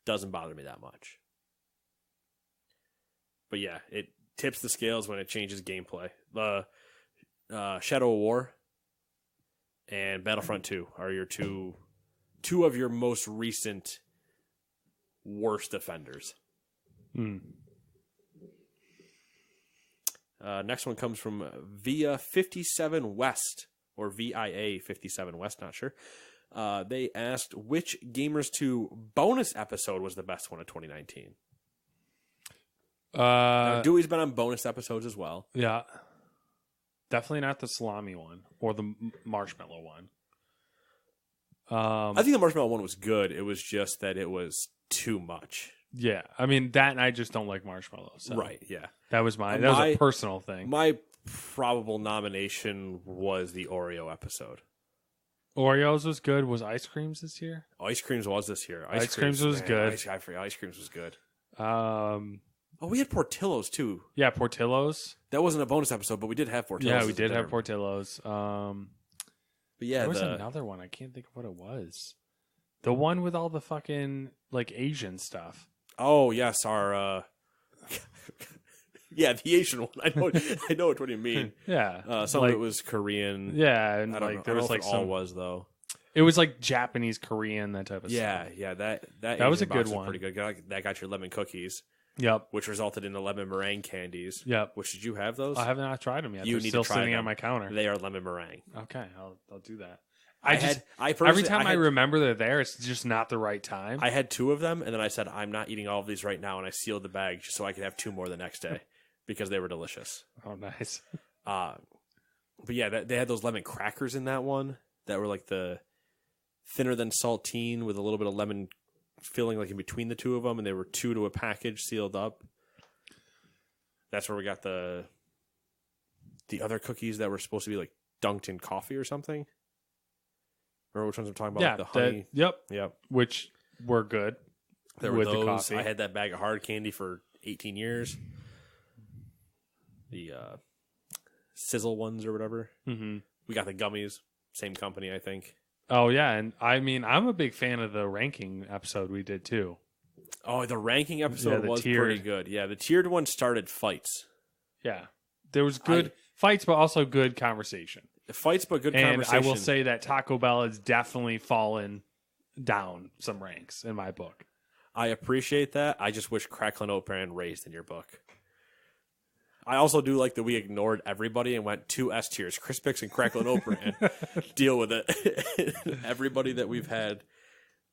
[SPEAKER 1] Doesn't bother me that much. But yeah, it tips the scales when it changes gameplay. The Shadow of War and Battlefront 2 are your two of your most recent worst offenders. Next one comes from Via 57 West, or VIA 57 West, not sure. They asked which Gamers 2 bonus episode was the best one of 2019. Now, Dewey's been on bonus episodes as well.
[SPEAKER 2] Yeah. Definitely not the salami one or the marshmallow one.
[SPEAKER 1] I think the marshmallow one was good. It was just that it was too much.
[SPEAKER 2] Yeah. I mean, that and I just don't like marshmallows. So
[SPEAKER 1] Right, yeah.
[SPEAKER 2] that was that was a personal thing.
[SPEAKER 1] My probable nomination was the Oreo episode.
[SPEAKER 2] Oreos was good. Was Ice Creams this year?
[SPEAKER 1] Ice Creams was this year.
[SPEAKER 2] Ice Creams was good.
[SPEAKER 1] I forgot. Ice Creams was good.
[SPEAKER 2] We
[SPEAKER 1] had Portillo's too.
[SPEAKER 2] Yeah, Portillo's.
[SPEAKER 1] That wasn't a bonus episode, but we did have Portillo's.
[SPEAKER 2] Yeah, we did have Portillo's.
[SPEAKER 1] But yeah,
[SPEAKER 2] there was another one. I can't think of what it was. The one with all the fucking like Asian stuff.
[SPEAKER 1] Oh yes, our yeah, the Asian one. I know what you mean.
[SPEAKER 2] Yeah,
[SPEAKER 1] some of it was Korean.
[SPEAKER 2] Yeah, and
[SPEAKER 1] I don't know.
[SPEAKER 2] There was like
[SPEAKER 1] all was though.
[SPEAKER 2] It was like Japanese, Korean, that type of stuff.
[SPEAKER 1] Yeah, that
[SPEAKER 2] was a good one.
[SPEAKER 1] Pretty good. That got your lemon cookies.
[SPEAKER 2] Yep.
[SPEAKER 1] Which resulted in the lemon meringue candies.
[SPEAKER 2] Yep.
[SPEAKER 1] Which did you have those?
[SPEAKER 2] I have not tried them yet.
[SPEAKER 1] They're still
[SPEAKER 2] sitting on my counter.
[SPEAKER 1] They are lemon meringue.
[SPEAKER 2] Okay, I'll do that.
[SPEAKER 1] Every
[SPEAKER 2] time I remember they're there, it's just not the right time.
[SPEAKER 1] I had 2 of them, and then I said, I'm not eating all of these right now, and I sealed the bag just so I could have 2 more the next day because they were delicious.
[SPEAKER 2] Oh, nice.
[SPEAKER 1] But yeah, they had those lemon crackers in that one that were like the thinner than saltine with a little bit of lemon filling like in between the 2 of them, and they were 2 to a package sealed up. That's where we got the other cookies that were supposed to be like dunked in coffee or something. Remember which ones I'm talking about?
[SPEAKER 2] Yeah,
[SPEAKER 1] the honey.
[SPEAKER 2] Yep. Which were good.
[SPEAKER 1] There were
[SPEAKER 2] with
[SPEAKER 1] those.
[SPEAKER 2] The coffee.
[SPEAKER 1] I had that bag of hard candy for 18 years. The Sizzle ones or whatever.
[SPEAKER 2] Mm-hmm.
[SPEAKER 1] We got the gummies. Same company, I think.
[SPEAKER 2] Oh, yeah. And I mean, I'm a big fan of the ranking episode we did, too.
[SPEAKER 1] Oh, the ranking episode was pretty good. Yeah, the tiered one started fights.
[SPEAKER 2] Yeah. There was good fights, but also good conversation.
[SPEAKER 1] Fights, but good conversation.
[SPEAKER 2] And I will say that Taco Bell has definitely fallen down some ranks in my book.
[SPEAKER 1] I appreciate that. I just wish Cracklin' Oat Bran raised in your book. I also do like that we ignored everybody and went 2 S tiers, Crispix and Cracklin' Oat Bran. Deal with it. Everybody that we've had.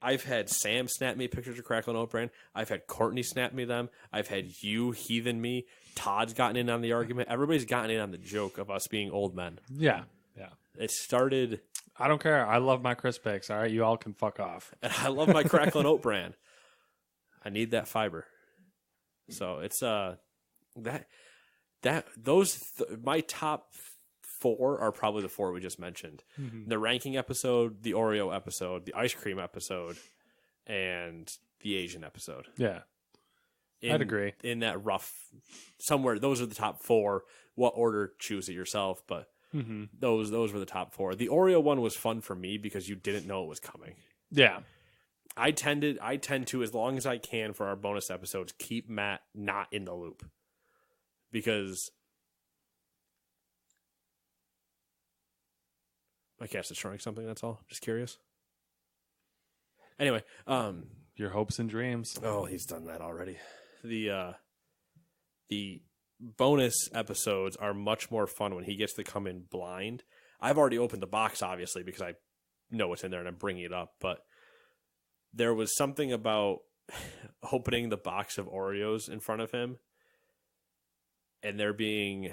[SPEAKER 1] I've had Sam snap me pictures of Cracklin' Oat Bran. I've had Courtney snap me them. I've had you heathen me. Todd's gotten in on the argument. Everybody's gotten in on the joke of us being old men.
[SPEAKER 2] Yeah.
[SPEAKER 1] It started...
[SPEAKER 2] I don't care. I love my Crispix, all right? You all can fuck off.
[SPEAKER 1] And I love my Cracklin' Oat Bran. I need that fiber. So it's... my top 4 are probably the 4 we just mentioned. Mm-hmm. The ranking episode, the Oreo episode, the ice cream episode, and the Asian episode.
[SPEAKER 2] Yeah. I'd agree.
[SPEAKER 1] In that rough, somewhere, those are the top 4. What order, choose it yourself, but those were the top 4. The Oreo one was fun for me because you didn't know it was coming.
[SPEAKER 2] Yeah.
[SPEAKER 1] I tend to, as long as I can for our bonus episodes, keep Matt not in the loop. Because my cat's destroying something, that's all. Just curious. Anyway,
[SPEAKER 2] your hopes and dreams.
[SPEAKER 1] Oh, he's done that already. The bonus episodes are much more fun when he gets to come in blind. I've already opened the box, obviously, because I know what's in there and I'm bringing it up. But there was something about opening the box of Oreos in front of him and there being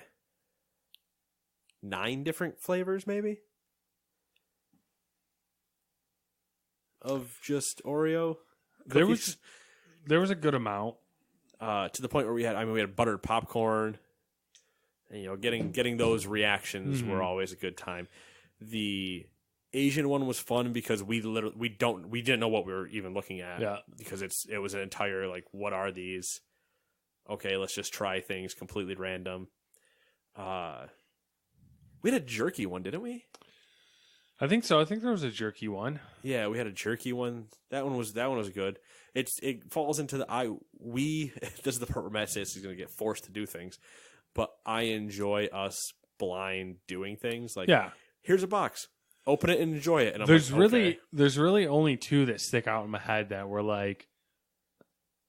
[SPEAKER 1] 9 different flavors, maybe, of just Oreo cookies.
[SPEAKER 2] There was a good amount.
[SPEAKER 1] To the point where we had buttered popcorn, and getting those reactions were always a good time. The Asian one was fun because we didn't know what we were even looking at.
[SPEAKER 2] Yeah.
[SPEAKER 1] Because it was an entire like, what are these? Okay, let's just try things completely random. We had a jerky one, didn't we?
[SPEAKER 2] I think so. I think there was a jerky one.
[SPEAKER 1] Yeah, we had a jerky one. That one was good. It falls into this is the part where Matt says he's going to get forced to do things, but I enjoy us blind doing things. Like,
[SPEAKER 2] yeah,
[SPEAKER 1] here's a box, open it and enjoy it. And
[SPEAKER 2] there's really only two that stick out in my head that were like,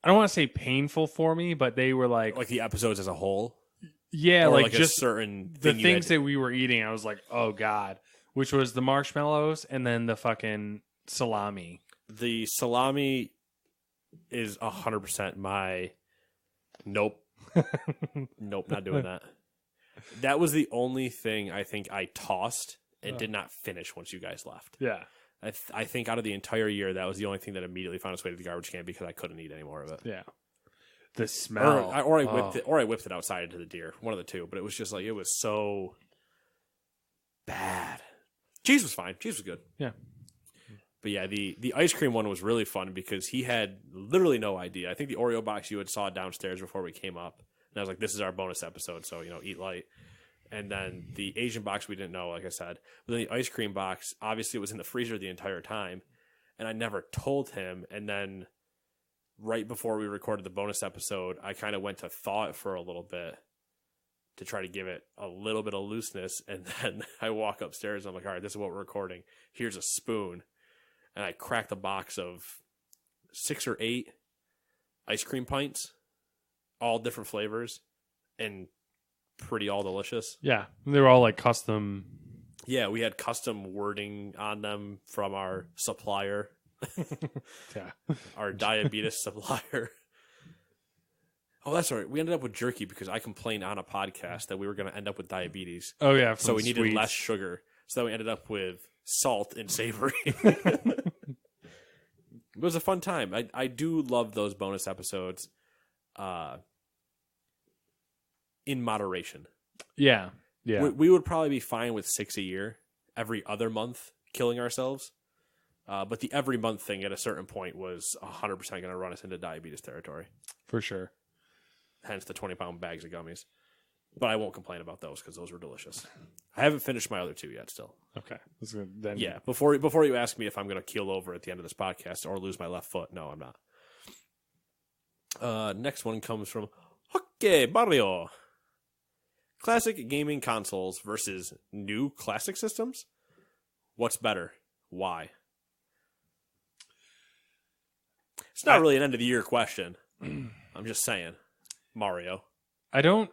[SPEAKER 2] I don't want to say painful for me, but they were like
[SPEAKER 1] the episodes as a whole.
[SPEAKER 2] Yeah,
[SPEAKER 1] or
[SPEAKER 2] like just
[SPEAKER 1] a certain
[SPEAKER 2] the things that we were eating. I was like, oh god. Which was the marshmallows and then the fucking salami.
[SPEAKER 1] The salami is 100% my nope. Nope, not doing that. That was the only thing I think I tossed and did not finish once you guys left.
[SPEAKER 2] Yeah.
[SPEAKER 1] I think out of the entire year, that was the only thing that immediately found its way to the garbage can because I couldn't eat any more of it.
[SPEAKER 2] Yeah. The smell.
[SPEAKER 1] Or I whipped it outside into the deer. One of the two. But it was just like, it was so bad. Cheese was fine. Cheese was good.
[SPEAKER 2] Yeah.
[SPEAKER 1] But yeah, the ice cream one was really fun because he had literally no idea. I think the Oreo box you had saw downstairs before we came up. And I was like, this is our bonus episode, so, eat light. And then the Asian box we didn't know, like I said. But then the ice cream box, obviously it was in the freezer the entire time. And I never told him. And then right before we recorded the bonus episode, I kind of went to thaw it for a little bit to try to give it a little bit of looseness. And then I walk upstairs and I'm like, all right, this is what we're recording. Here's a spoon. And I cracked a box of 6 or 8 ice cream pints, all different flavors, and pretty all delicious.
[SPEAKER 2] Yeah. They were all like custom.
[SPEAKER 1] Yeah, we had custom wording on them from our supplier.
[SPEAKER 2] Yeah.
[SPEAKER 1] Our diabetes supplier. Oh, that's right. We ended up with jerky because I complained on a podcast that we were going to end up with diabetes.
[SPEAKER 2] Oh, yeah.
[SPEAKER 1] So we needed less sugar. So then we ended up with salt and savory. It was a fun time. I do love those bonus episodes in moderation.
[SPEAKER 2] Yeah. Yeah.
[SPEAKER 1] We would probably be fine with 6 a year, every other month, killing ourselves. But the every month thing at a certain point was 100% going to run us into diabetes territory.
[SPEAKER 2] For sure.
[SPEAKER 1] Hence the 20-pound bags of gummies. But I won't complain about those because those were delicious. I haven't finished my other 2 yet still.
[SPEAKER 2] Okay. Then...
[SPEAKER 1] Yeah, before you ask me if I'm going to keel over at the end of this podcast or lose my left foot, no, I'm not. Next one comes from Hockey Barrio. Classic gaming consoles versus new classic systems? What's better? Why? It's not really an end-of-the-year question. I'm just saying. Mario.
[SPEAKER 2] I don't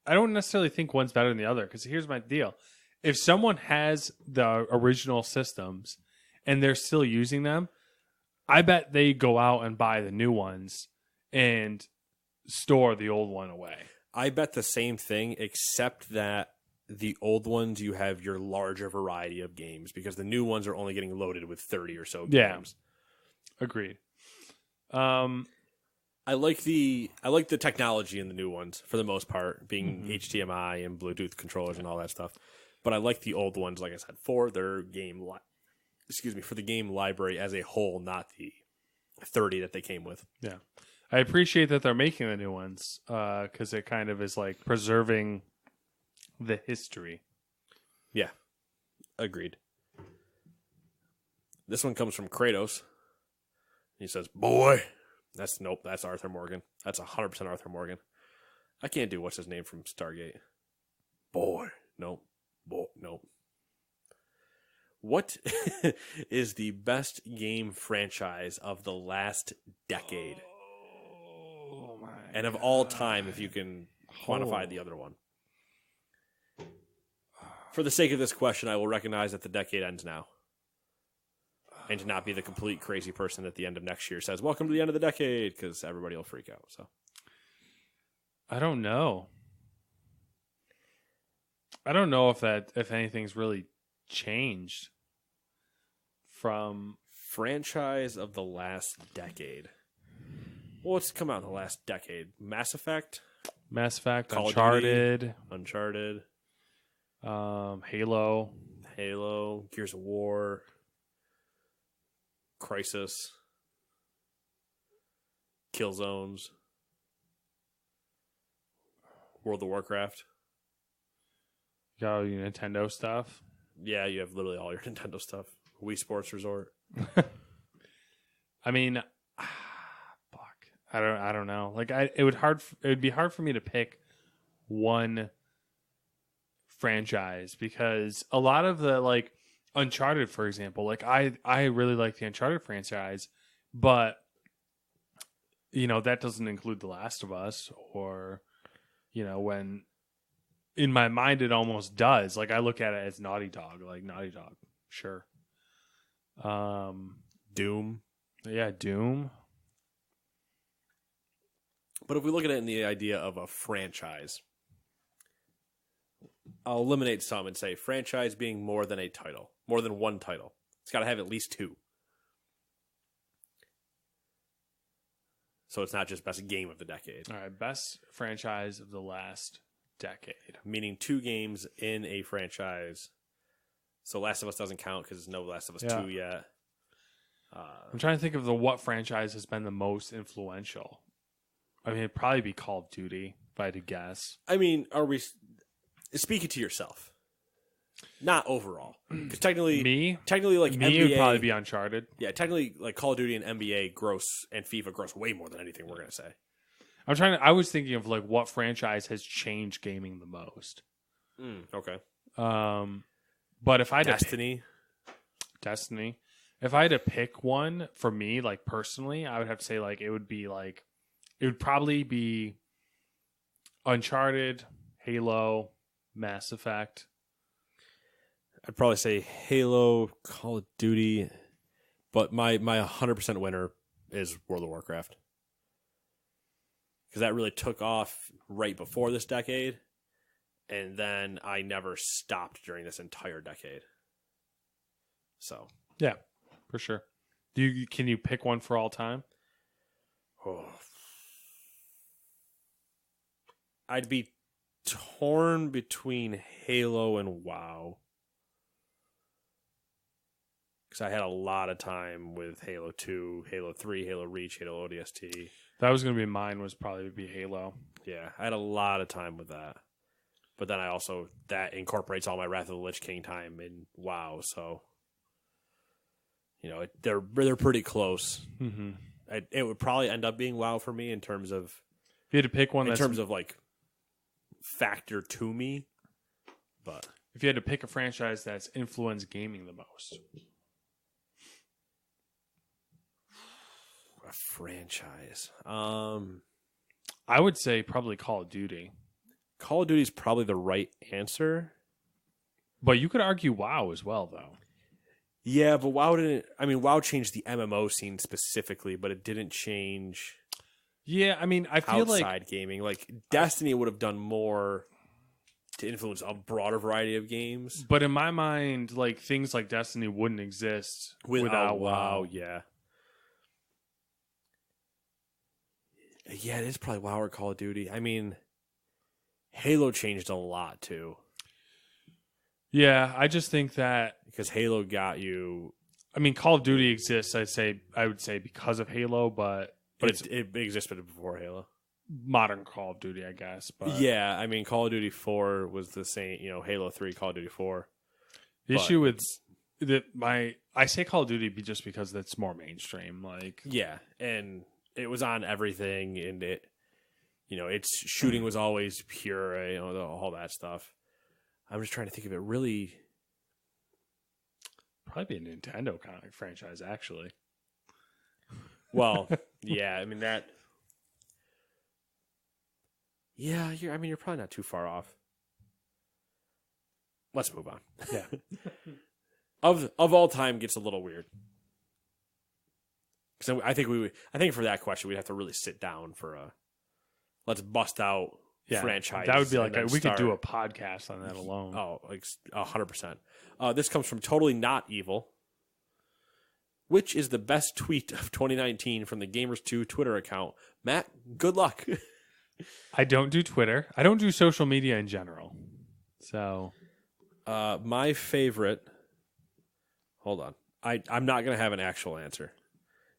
[SPEAKER 2] necessarily think one's better than the other because here's my deal. If someone has the original systems and they're still using them, I bet they go out and buy the new ones and store the old one away.
[SPEAKER 1] I bet the same thing, except that the old ones, you have your larger variety of games because the new ones are only getting loaded with 30 or so games.
[SPEAKER 2] Agreed.
[SPEAKER 1] I like the technology in the new ones for the most part, being HDMI and Bluetooth controllers and all that stuff. But I like the old ones, like I said, for their for the game library as a whole, not the 30 that they came with.
[SPEAKER 2] Yeah, I appreciate that they're making the new ones because it kind of is like preserving the history.
[SPEAKER 1] Yeah, agreed. This one comes from Kratos. He says, "Boy." That's Arthur Morgan. That's 100% Arthur Morgan. I can't do what's his name from Stargate. Boy. Nope. Nope. What is the best game franchise of the last decade?
[SPEAKER 2] Oh my
[SPEAKER 1] and of all time, if you can quantify the other one. For the sake of this question, I will recognize that the decade ends now. And to not be the complete crazy person at the end of next year says, welcome to the end of the decade, because everybody will freak out. So,
[SPEAKER 2] I don't know. I don't know if anything's really changed from
[SPEAKER 1] franchise of the last decade. Well, what's come out in the last decade? Mass Effect,
[SPEAKER 2] Uncharted,
[SPEAKER 1] Uncharted,
[SPEAKER 2] Halo.
[SPEAKER 1] Halo, Gears of War, Crysis, Killzones, World of Warcraft.
[SPEAKER 2] You got all your Nintendo stuff.
[SPEAKER 1] Yeah, you have literally all your Nintendo stuff. Wii Sports Resort.
[SPEAKER 2] I mean, fuck. I don't know. Like it would be hard for me to pick one franchise because a lot of the like Uncharted, for example, like I really like the Uncharted franchise, but you know, that doesn't include The Last of Us or, you know, when in my mind it almost does. Like I look at it as Naughty Dog, sure.
[SPEAKER 1] Doom.
[SPEAKER 2] Yeah, Doom.
[SPEAKER 1] But if we look at it in the idea of a franchise, I'll eliminate some and say franchise being more than a title, more than one title. It's got to have at least two. So it's not just best game of the decade.
[SPEAKER 2] All right, best franchise of the last decade.
[SPEAKER 1] Meaning 2 games in a franchise. So Last of Us doesn't count because there's no Last of Us 2 yet.
[SPEAKER 2] I'm trying to think of what franchise has been the most influential. I mean, it'd probably be Call of Duty, if I had to guess.
[SPEAKER 1] I mean, are we speaking to yourself? Not overall. Because technically, like
[SPEAKER 2] me,
[SPEAKER 1] NBA,
[SPEAKER 2] it would probably be Uncharted.
[SPEAKER 1] Yeah, technically, like Call of Duty and NBA gross and FIFA gross way more than anything we're gonna say.
[SPEAKER 2] I was thinking of like what franchise has changed gaming the most.
[SPEAKER 1] Okay.
[SPEAKER 2] But if I had
[SPEAKER 1] Destiny.
[SPEAKER 2] Destiny. If I had to pick one for me, like personally, I would have to say like it would probably be Uncharted, Halo, Mass Effect.
[SPEAKER 1] I'd probably say Halo, Call of Duty, but my 100% winner is World of Warcraft. Because that really took off right before this decade, and then I never stopped during this entire decade. So.
[SPEAKER 2] Yeah, for sure. Can you pick one for all time?
[SPEAKER 1] Oh. I'd be torn between Halo and WoW. Because I had a lot of time with Halo 2, Halo 3, Halo Reach, Halo ODST.
[SPEAKER 2] That was going to be mine, was probably be Halo.
[SPEAKER 1] Yeah, I had a lot of time with that. But then that incorporates all my Wrath of the Lich King time in WoW, so... You know, they're pretty close.
[SPEAKER 2] Mm-hmm.
[SPEAKER 1] It would probably end up being WoW for me in terms of...
[SPEAKER 2] If you had to pick one
[SPEAKER 1] in terms of, like, factor to me, but...
[SPEAKER 2] If you had to pick a franchise that's influenced gaming the most...
[SPEAKER 1] A franchise.
[SPEAKER 2] I would say probably Call of Duty.
[SPEAKER 1] Call of Duty is probably the right answer.
[SPEAKER 2] But you could argue WoW as well, though.
[SPEAKER 1] Yeah, but WoW didn't... I mean, WoW changed the MMO scene specifically, but it didn't change...
[SPEAKER 2] Yeah, I mean, I feel like...
[SPEAKER 1] outside gaming. Like, Destiny would have done more to influence a broader variety of games.
[SPEAKER 2] But in my mind, like, things like Destiny wouldn't exist without WoW.
[SPEAKER 1] Yeah. Yeah, it is probably WoW or Call of Duty. I mean, Halo changed a lot, too.
[SPEAKER 2] Yeah, I just think that...
[SPEAKER 1] Because Halo got you...
[SPEAKER 2] I mean, Call of Duty exists, I would say, because of Halo, but
[SPEAKER 1] it existed before Halo.
[SPEAKER 2] Modern Call of Duty, I guess. But
[SPEAKER 1] yeah, I mean, Call of Duty 4 was the same, you know, Halo 3, Call of Duty 4.
[SPEAKER 2] The issue with I say Call of Duty just because it's more mainstream. Like,
[SPEAKER 1] yeah, and it was on everything, and it, you know, its shooting was always pure, you know, all that stuff. I'm just trying to think of it really.
[SPEAKER 2] Probably be a Nintendo kind of franchise, actually.
[SPEAKER 1] Well, yeah, I mean that. Yeah, you're probably not too far off. Let's move on.
[SPEAKER 2] Yeah.
[SPEAKER 1] of all time gets a little weird. So I think for that question we'd have to really sit down for a. Let's bust out franchise.
[SPEAKER 2] That would be like we could do a podcast on that alone.
[SPEAKER 1] Oh, like 100%. This comes from Totally Not Evil. Which is the best tweet of 2019 from the Gamers2 Twitter account? Matt, good luck.
[SPEAKER 2] I don't do Twitter. I don't do social media in general. So
[SPEAKER 1] My favorite. Hold on. I'm not going to have an actual answer.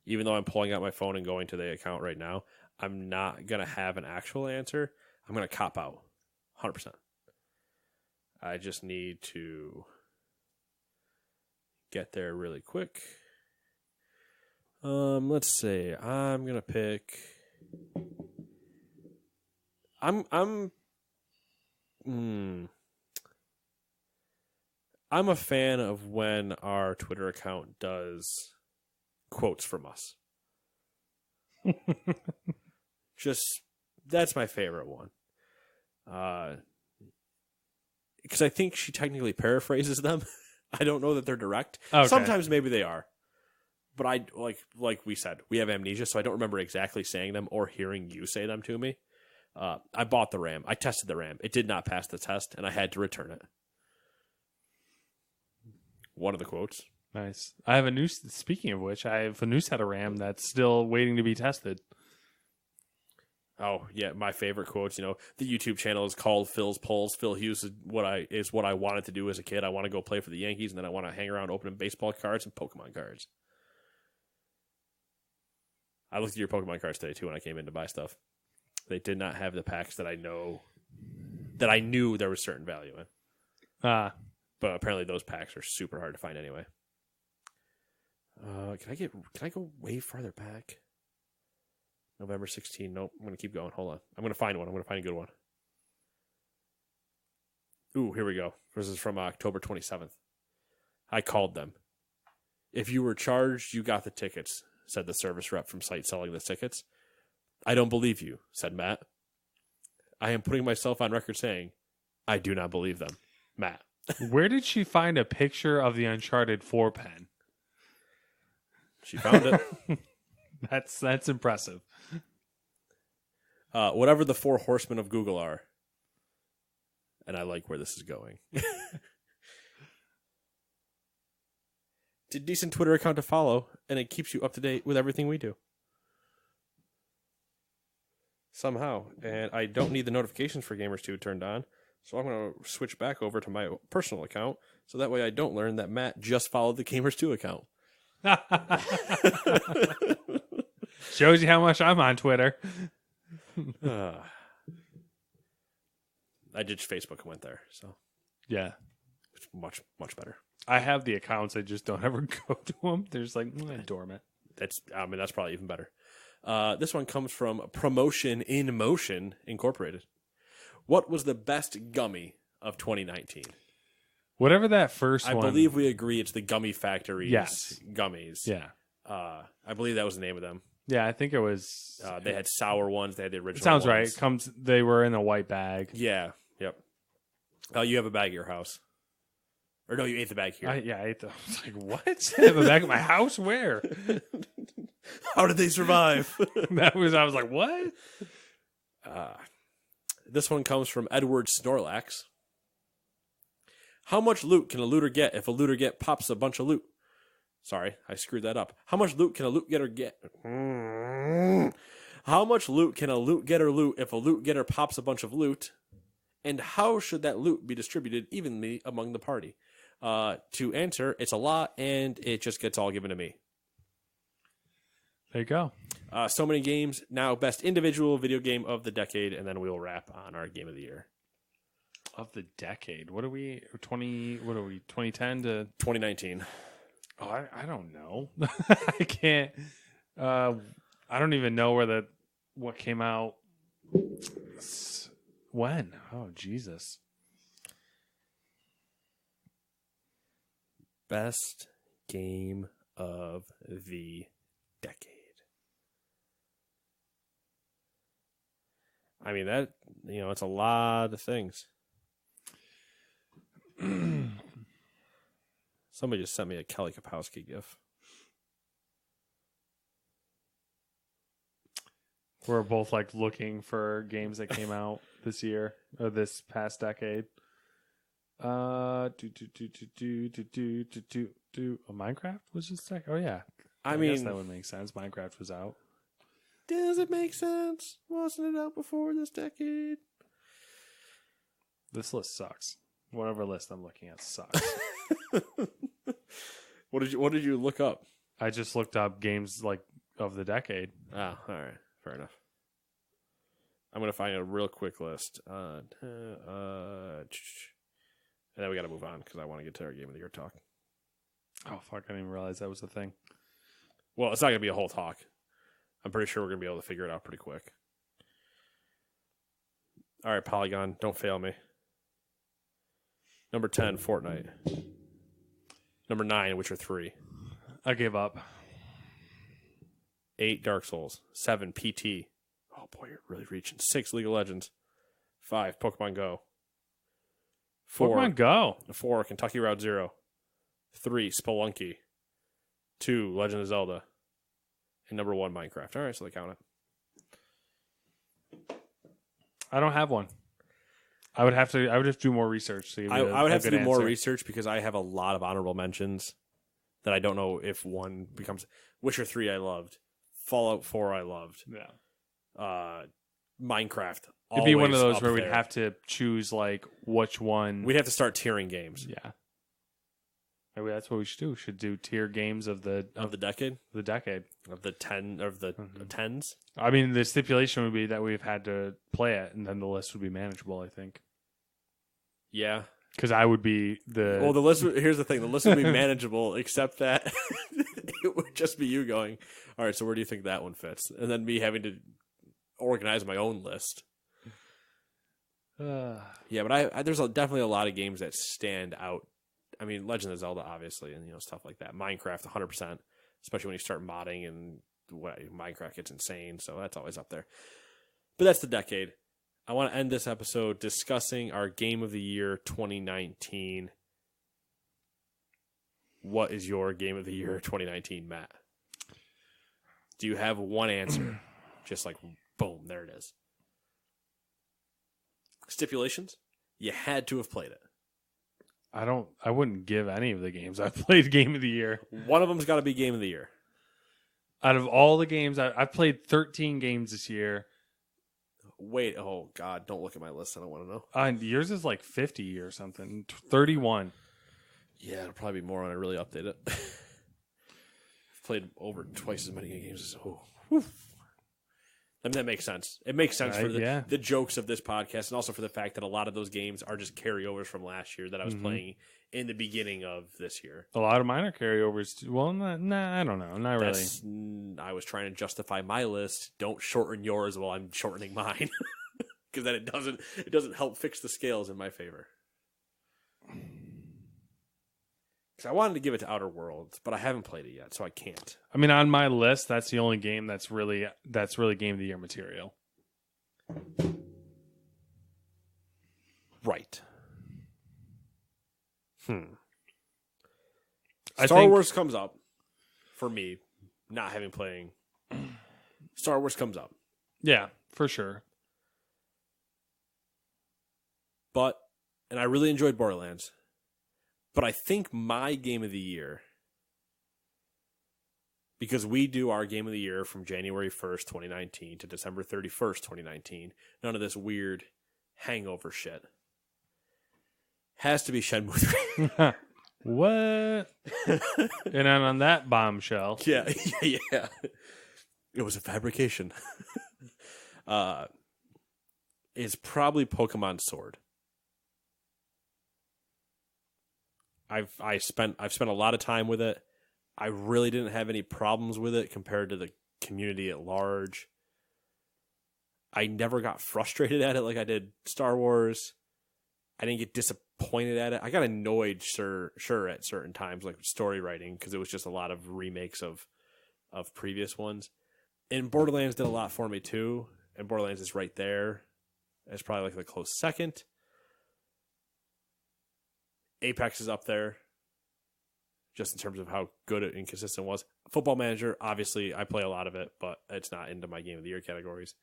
[SPEAKER 1] Even though I'm pulling out my phone and going to the account right now, I'm not going to have an actual answer. I'm going to cop out. 100%. I just need to get there really quick. Let's see. I'm going to pick... I'm a fan of when our Twitter account does quotes from us. Just, that's my favorite one. Because I think she technically paraphrases them. I don't know that they're direct. Okay. Sometimes maybe they are. But I like we said, we have amnesia, so I don't remember exactly saying them or hearing you say them to me. I bought the RAM. I tested the RAM. It did not pass the test, and I had to return it. One of the quotes.
[SPEAKER 2] Nice. I have a new. Speaking of which, I have a new set of RAM that's still waiting to be tested.
[SPEAKER 1] Oh yeah, my favorite quotes. You know, the YouTube channel is called Phil's Polls. Phil Hughes is what I wanted to do as a kid. I want to go play for the Yankees, and then I want to hang around opening baseball cards and Pokemon cards. I looked at your Pokemon cards today too when I came in to buy stuff. They did not have the packs that I knew there was certain value in. But apparently those packs are super hard to find anyway. Can I go way farther back? November 16. Nope. I'm going to keep going. Hold on. I'm going to find one. I'm going to find a good one. Ooh, here we go. This is from October 27th. I called them. If you were charged, you got the tickets, said the service rep from site selling the tickets. I don't believe you, said Matt. I am putting myself on record saying, I do not believe them. Matt.
[SPEAKER 2] Where did she find a picture of the Uncharted 4 pen?
[SPEAKER 1] She found it.
[SPEAKER 2] That's impressive.
[SPEAKER 1] Whatever the 4 horsemen of Google are. And I like where this is going. It's a decent Twitter account to follow, and it keeps you up to date with everything we do. Somehow. And I don't need the notifications for Gamers2 turned on, so I'm going to switch back over to my personal account, so that way I don't learn that Matt just followed the Gamers2 account.
[SPEAKER 2] Shows you how much I'm on Twitter.
[SPEAKER 1] I ditched Facebook and went there, so
[SPEAKER 2] yeah,
[SPEAKER 1] it's much better.
[SPEAKER 2] I have the accounts, I just don't ever go to them. They're just like dormant.
[SPEAKER 1] That's probably even better. This one comes from Promotion in Motion Incorporated. What was the best gummy of 2019?
[SPEAKER 2] Whatever that first one.
[SPEAKER 1] I believe we agree it's the Gummy Factory's gummies.
[SPEAKER 2] Yeah.
[SPEAKER 1] I believe that was the name of them.
[SPEAKER 2] Yeah, I think it was.
[SPEAKER 1] They had sour ones. They had the original.
[SPEAKER 2] It sounds
[SPEAKER 1] ones.
[SPEAKER 2] Right. They were in a white bag.
[SPEAKER 1] Yeah. Yep. Oh, you have a bag at your house. Or no, you ate the bag here.
[SPEAKER 2] I ate them. I was like, what? I have a bag at my house? Where?
[SPEAKER 1] How did they survive?
[SPEAKER 2] I was like, what?
[SPEAKER 1] This one comes from Edward Snorlax. How much loot can a looter get if a looter pops a bunch of loot? Sorry, I screwed that up. How much loot can a loot getter get? How much loot can a loot getter loot if a loot getter pops a bunch of loot? And how should that loot be distributed evenly among the party? To answer, it's a lot, and it just gets all given to me.
[SPEAKER 2] There you go.
[SPEAKER 1] So many games. Now, best individual video game of the decade, and then we'll wrap on our game of the year.
[SPEAKER 2] Of the decade? What are we? 2010 to
[SPEAKER 1] 2019.
[SPEAKER 2] Oh, I don't know. I can't. I don't even know what came out. When? Oh, Jesus.
[SPEAKER 1] Best game of the decade. I mean, that, it's a lot of things. Somebody just sent me a Kelly Kapowski gif.
[SPEAKER 2] We're both looking for games that came out this year or this past decade. Minecraft was just Oh yeah. I mean, guess that would make sense. Minecraft was out.
[SPEAKER 1] Does it make sense? Wasn't it out before this decade?
[SPEAKER 2] This list sucks. Whatever list I'm looking at sucks.
[SPEAKER 1] What did you look up?
[SPEAKER 2] I just looked up games like of the decade.
[SPEAKER 1] Oh, all right. Fair enough. I'm going to find a real quick list. And then we got to move on because I want to get to our game of the year talk.
[SPEAKER 2] Oh, fuck. I didn't even realize that was a thing.
[SPEAKER 1] Well, it's not going to be a whole talk. I'm pretty sure we're going to be able to figure it out pretty quick. All right, Polygon, don't fail me. Number 10, Fortnite. Number 9, Witcher 3.
[SPEAKER 2] I gave up.
[SPEAKER 1] 8, Dark Souls. 7, PT. Oh, boy, you're really reaching. 6, League of Legends. 5, Pokemon Go. 4,
[SPEAKER 2] Pokemon Go.
[SPEAKER 1] 4, Kentucky Route Zero. 3, Spelunky. 2, Legend of Zelda. And number 1, Minecraft. All right, so they count it.
[SPEAKER 2] I don't have one. I would have to do more research.
[SPEAKER 1] I would have to do more research because I have a lot of honorable mentions that I don't know if one becomes. Witcher 3 I loved. Fallout 4 I loved.
[SPEAKER 2] Yeah.
[SPEAKER 1] Minecraft.
[SPEAKER 2] It'd be one of those where we'd have to choose like which one.
[SPEAKER 1] We'd have to start tiering games.
[SPEAKER 2] Yeah. Maybe that's what we should do. We should do tier games of the
[SPEAKER 1] decade.
[SPEAKER 2] The decade.
[SPEAKER 1] Of the 10 of the tens.
[SPEAKER 2] I mean, the stipulation would be that we've had to play it, and then the list would be manageable, I think.
[SPEAKER 1] Yeah.
[SPEAKER 2] Because I would be the...
[SPEAKER 1] Well, the list... Here's the thing. The list would be manageable, except that it would just be you going, all right, so where do you think that one fits? And then me having to organize my own list. Yeah, but there's definitely a lot of games that stand out. I mean, Legend of Zelda, obviously, and stuff like that. Minecraft, 100%, especially when you start modding and Minecraft gets insane, so that's always up there. But that's the decade. I want to end this episode discussing our Game of the Year 2019. What is your Game of the Year 2019, Matt? Do you have one answer? Just like, boom, there it is. Stipulations? You had to have played it.
[SPEAKER 2] I wouldn't give any of the games I've played Game of the Year.
[SPEAKER 1] One of them's got to be Game of the Year.
[SPEAKER 2] Out of all the games, I've played 13 games this year.
[SPEAKER 1] Wait, oh God, don't look at my list. I don't want to know.
[SPEAKER 2] Yours is like 50 or something. 31.
[SPEAKER 1] Yeah, it'll probably be more when I really update it. I've played over twice as many games as... Oh. I mean, that makes sense. It makes sense for the jokes of this podcast, and also for the fact that a lot of those games are just carryovers from last year that I was playing in the beginning of this year.
[SPEAKER 2] A lot of mine are carryovers. Well, I don't know. Not really.
[SPEAKER 1] I was trying to justify my list. Don't shorten yours while I'm shortening mine, because then it doesn't help fix the scales in my favor. Because I wanted to give it to Outer Worlds, but I haven't played it yet, so I can't.
[SPEAKER 2] I mean, on my list, that's the only game that's really Game of the Year material.
[SPEAKER 1] Right. Star Wars comes up for me, not having playing. Star Wars comes up.
[SPEAKER 2] Yeah, for sure.
[SPEAKER 1] And I really enjoyed Borderlands. But I think my Game of the Year, because we do our Game of the Year from January 1st, 2019 to December 31st, 2019, none of this weird hangover shit, has to be Shenmue 3.
[SPEAKER 2] What? And on that bombshell.
[SPEAKER 1] Yeah. It was a fabrication. Is probably Pokemon Sword. I've spent a lot of time with it. I really didn't have any problems with it compared to the community at large. I never got frustrated at it like I did Star Wars. I didn't get disappointed at it. I got annoyed, sure, at certain times, like story writing, because it was just a lot of remakes of previous ones. And Borderlands did a lot for me too. And Borderlands is right there. It's probably like the close second. Apex is up there, just in terms of how good and consistent it was. Football Manager, obviously, I play a lot of it, but it's not into my Game of the Year categories.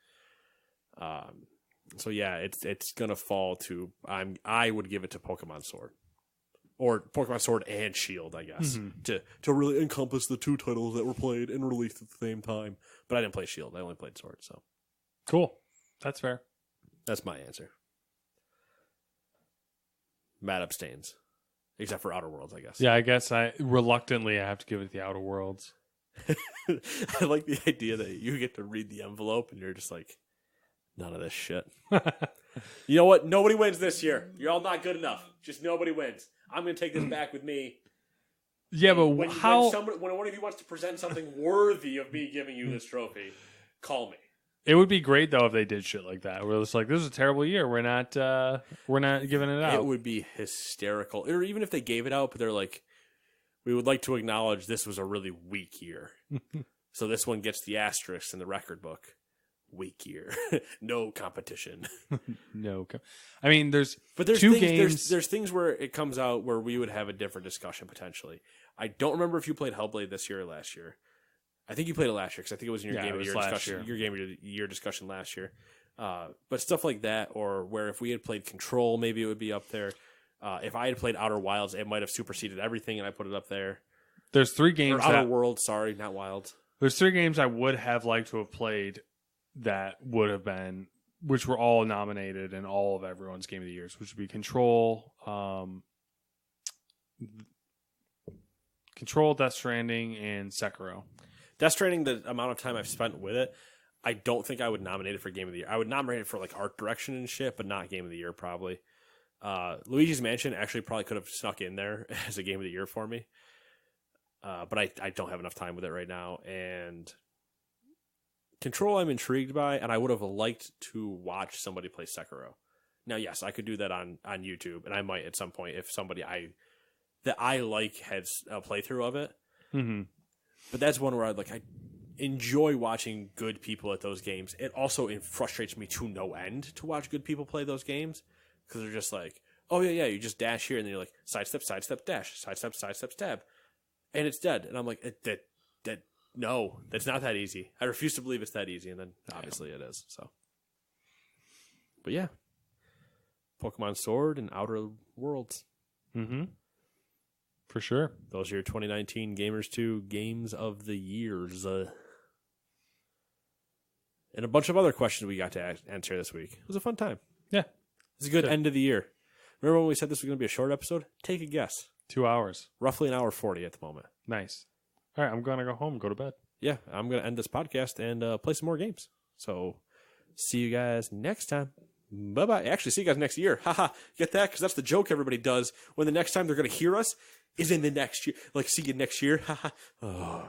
[SPEAKER 1] So yeah, it's gonna fall to I would give it to Pokemon Sword, or Pokemon Sword and Shield, I guess, to really encompass the two titles that were played and released at the same time. But I didn't play Shield; I only played Sword. So
[SPEAKER 2] cool, that's fair.
[SPEAKER 1] That's my answer. Matt abstains, except for Outer Worlds, I guess.
[SPEAKER 2] Yeah, I guess I have to give it the Outer Worlds.
[SPEAKER 1] I like the idea that you get to read the envelope and you're just like, none of this shit. You know what? Nobody wins this year. You're all not good enough. Just nobody wins. I'm going to take this back with me.
[SPEAKER 2] Yeah, but
[SPEAKER 1] when one of you wants to present something worthy of me giving you this trophy, call me.
[SPEAKER 2] It would be great though if they did shit like that. Where it's like, this is a terrible year. We're not giving it out.
[SPEAKER 1] It would be hysterical. Or even if they gave it out, but they're like, we would like to acknowledge this was a really weak year. So this one gets the asterisk in the record book. Weak year. No competition.
[SPEAKER 2] I mean, there's two games.
[SPEAKER 1] There's things where it comes out where we would have a different discussion potentially. I don't remember if you played Hellblade this year or last year. I think you played it last year because I think it was in your game of the year discussion. Your game of the year discussion last year. But stuff like that, or where if we had played Control, maybe it would be up there. If I had played Outer Wilds, it might have superseded everything, and I put it up there.
[SPEAKER 2] There's 3 games.
[SPEAKER 1] Or Outer Worlds, sorry, not Wilds.
[SPEAKER 2] There's 3 games I would have liked to have played that would have been, which were all nominated in all of everyone's Game of the Years, which would be Control, Death Stranding, and Sekiro.
[SPEAKER 1] Death Stranding, the amount of time I've spent with it, I don't think I would nominate it for Game of the Year. I would nominate it for like art direction and shit, but not Game of the Year probably. Luigi's Mansion actually probably could have snuck in there as a Game of the Year for me. But I don't have enough time with it right now. And Control I'm intrigued by, and I would have liked to watch somebody play Sekiro. Now, yes, I could do that on YouTube, and I might at some point if somebody that I like has a playthrough of it.
[SPEAKER 2] Mm-hmm.
[SPEAKER 1] But that's one where I enjoy watching good people at those games. It also frustrates me to no end to watch good people play those games because they're just like, oh yeah, you just dash here, and then you're like sidestep, dash, sidestep, stab, and it's dead. And I'm like, no, that's not that easy. I refuse to believe it's that easy, and then obviously it is. So, but yeah, Pokemon Sword and Outer Worlds.
[SPEAKER 2] Mm-hmm. For sure.
[SPEAKER 1] Those are your 2019 Gamers 2 Games of the Years. And a bunch of other questions we got to answer this week. It was a fun time.
[SPEAKER 2] Yeah.
[SPEAKER 1] It's a good end of the year. Remember when we said this was going to be a short episode? Take a guess.
[SPEAKER 2] 2 hours.
[SPEAKER 1] Roughly an hour 40 at the moment.
[SPEAKER 2] Nice. All right, I'm going to go home and go to bed.
[SPEAKER 1] Yeah, I'm going to end this podcast and play some more games. So, see you guys next time. Bye-bye. Actually, see you guys next year. Haha. Get that? Because that's the joke everybody does when the next time they're going to hear us is in the next year. Like, see you next year. Haha.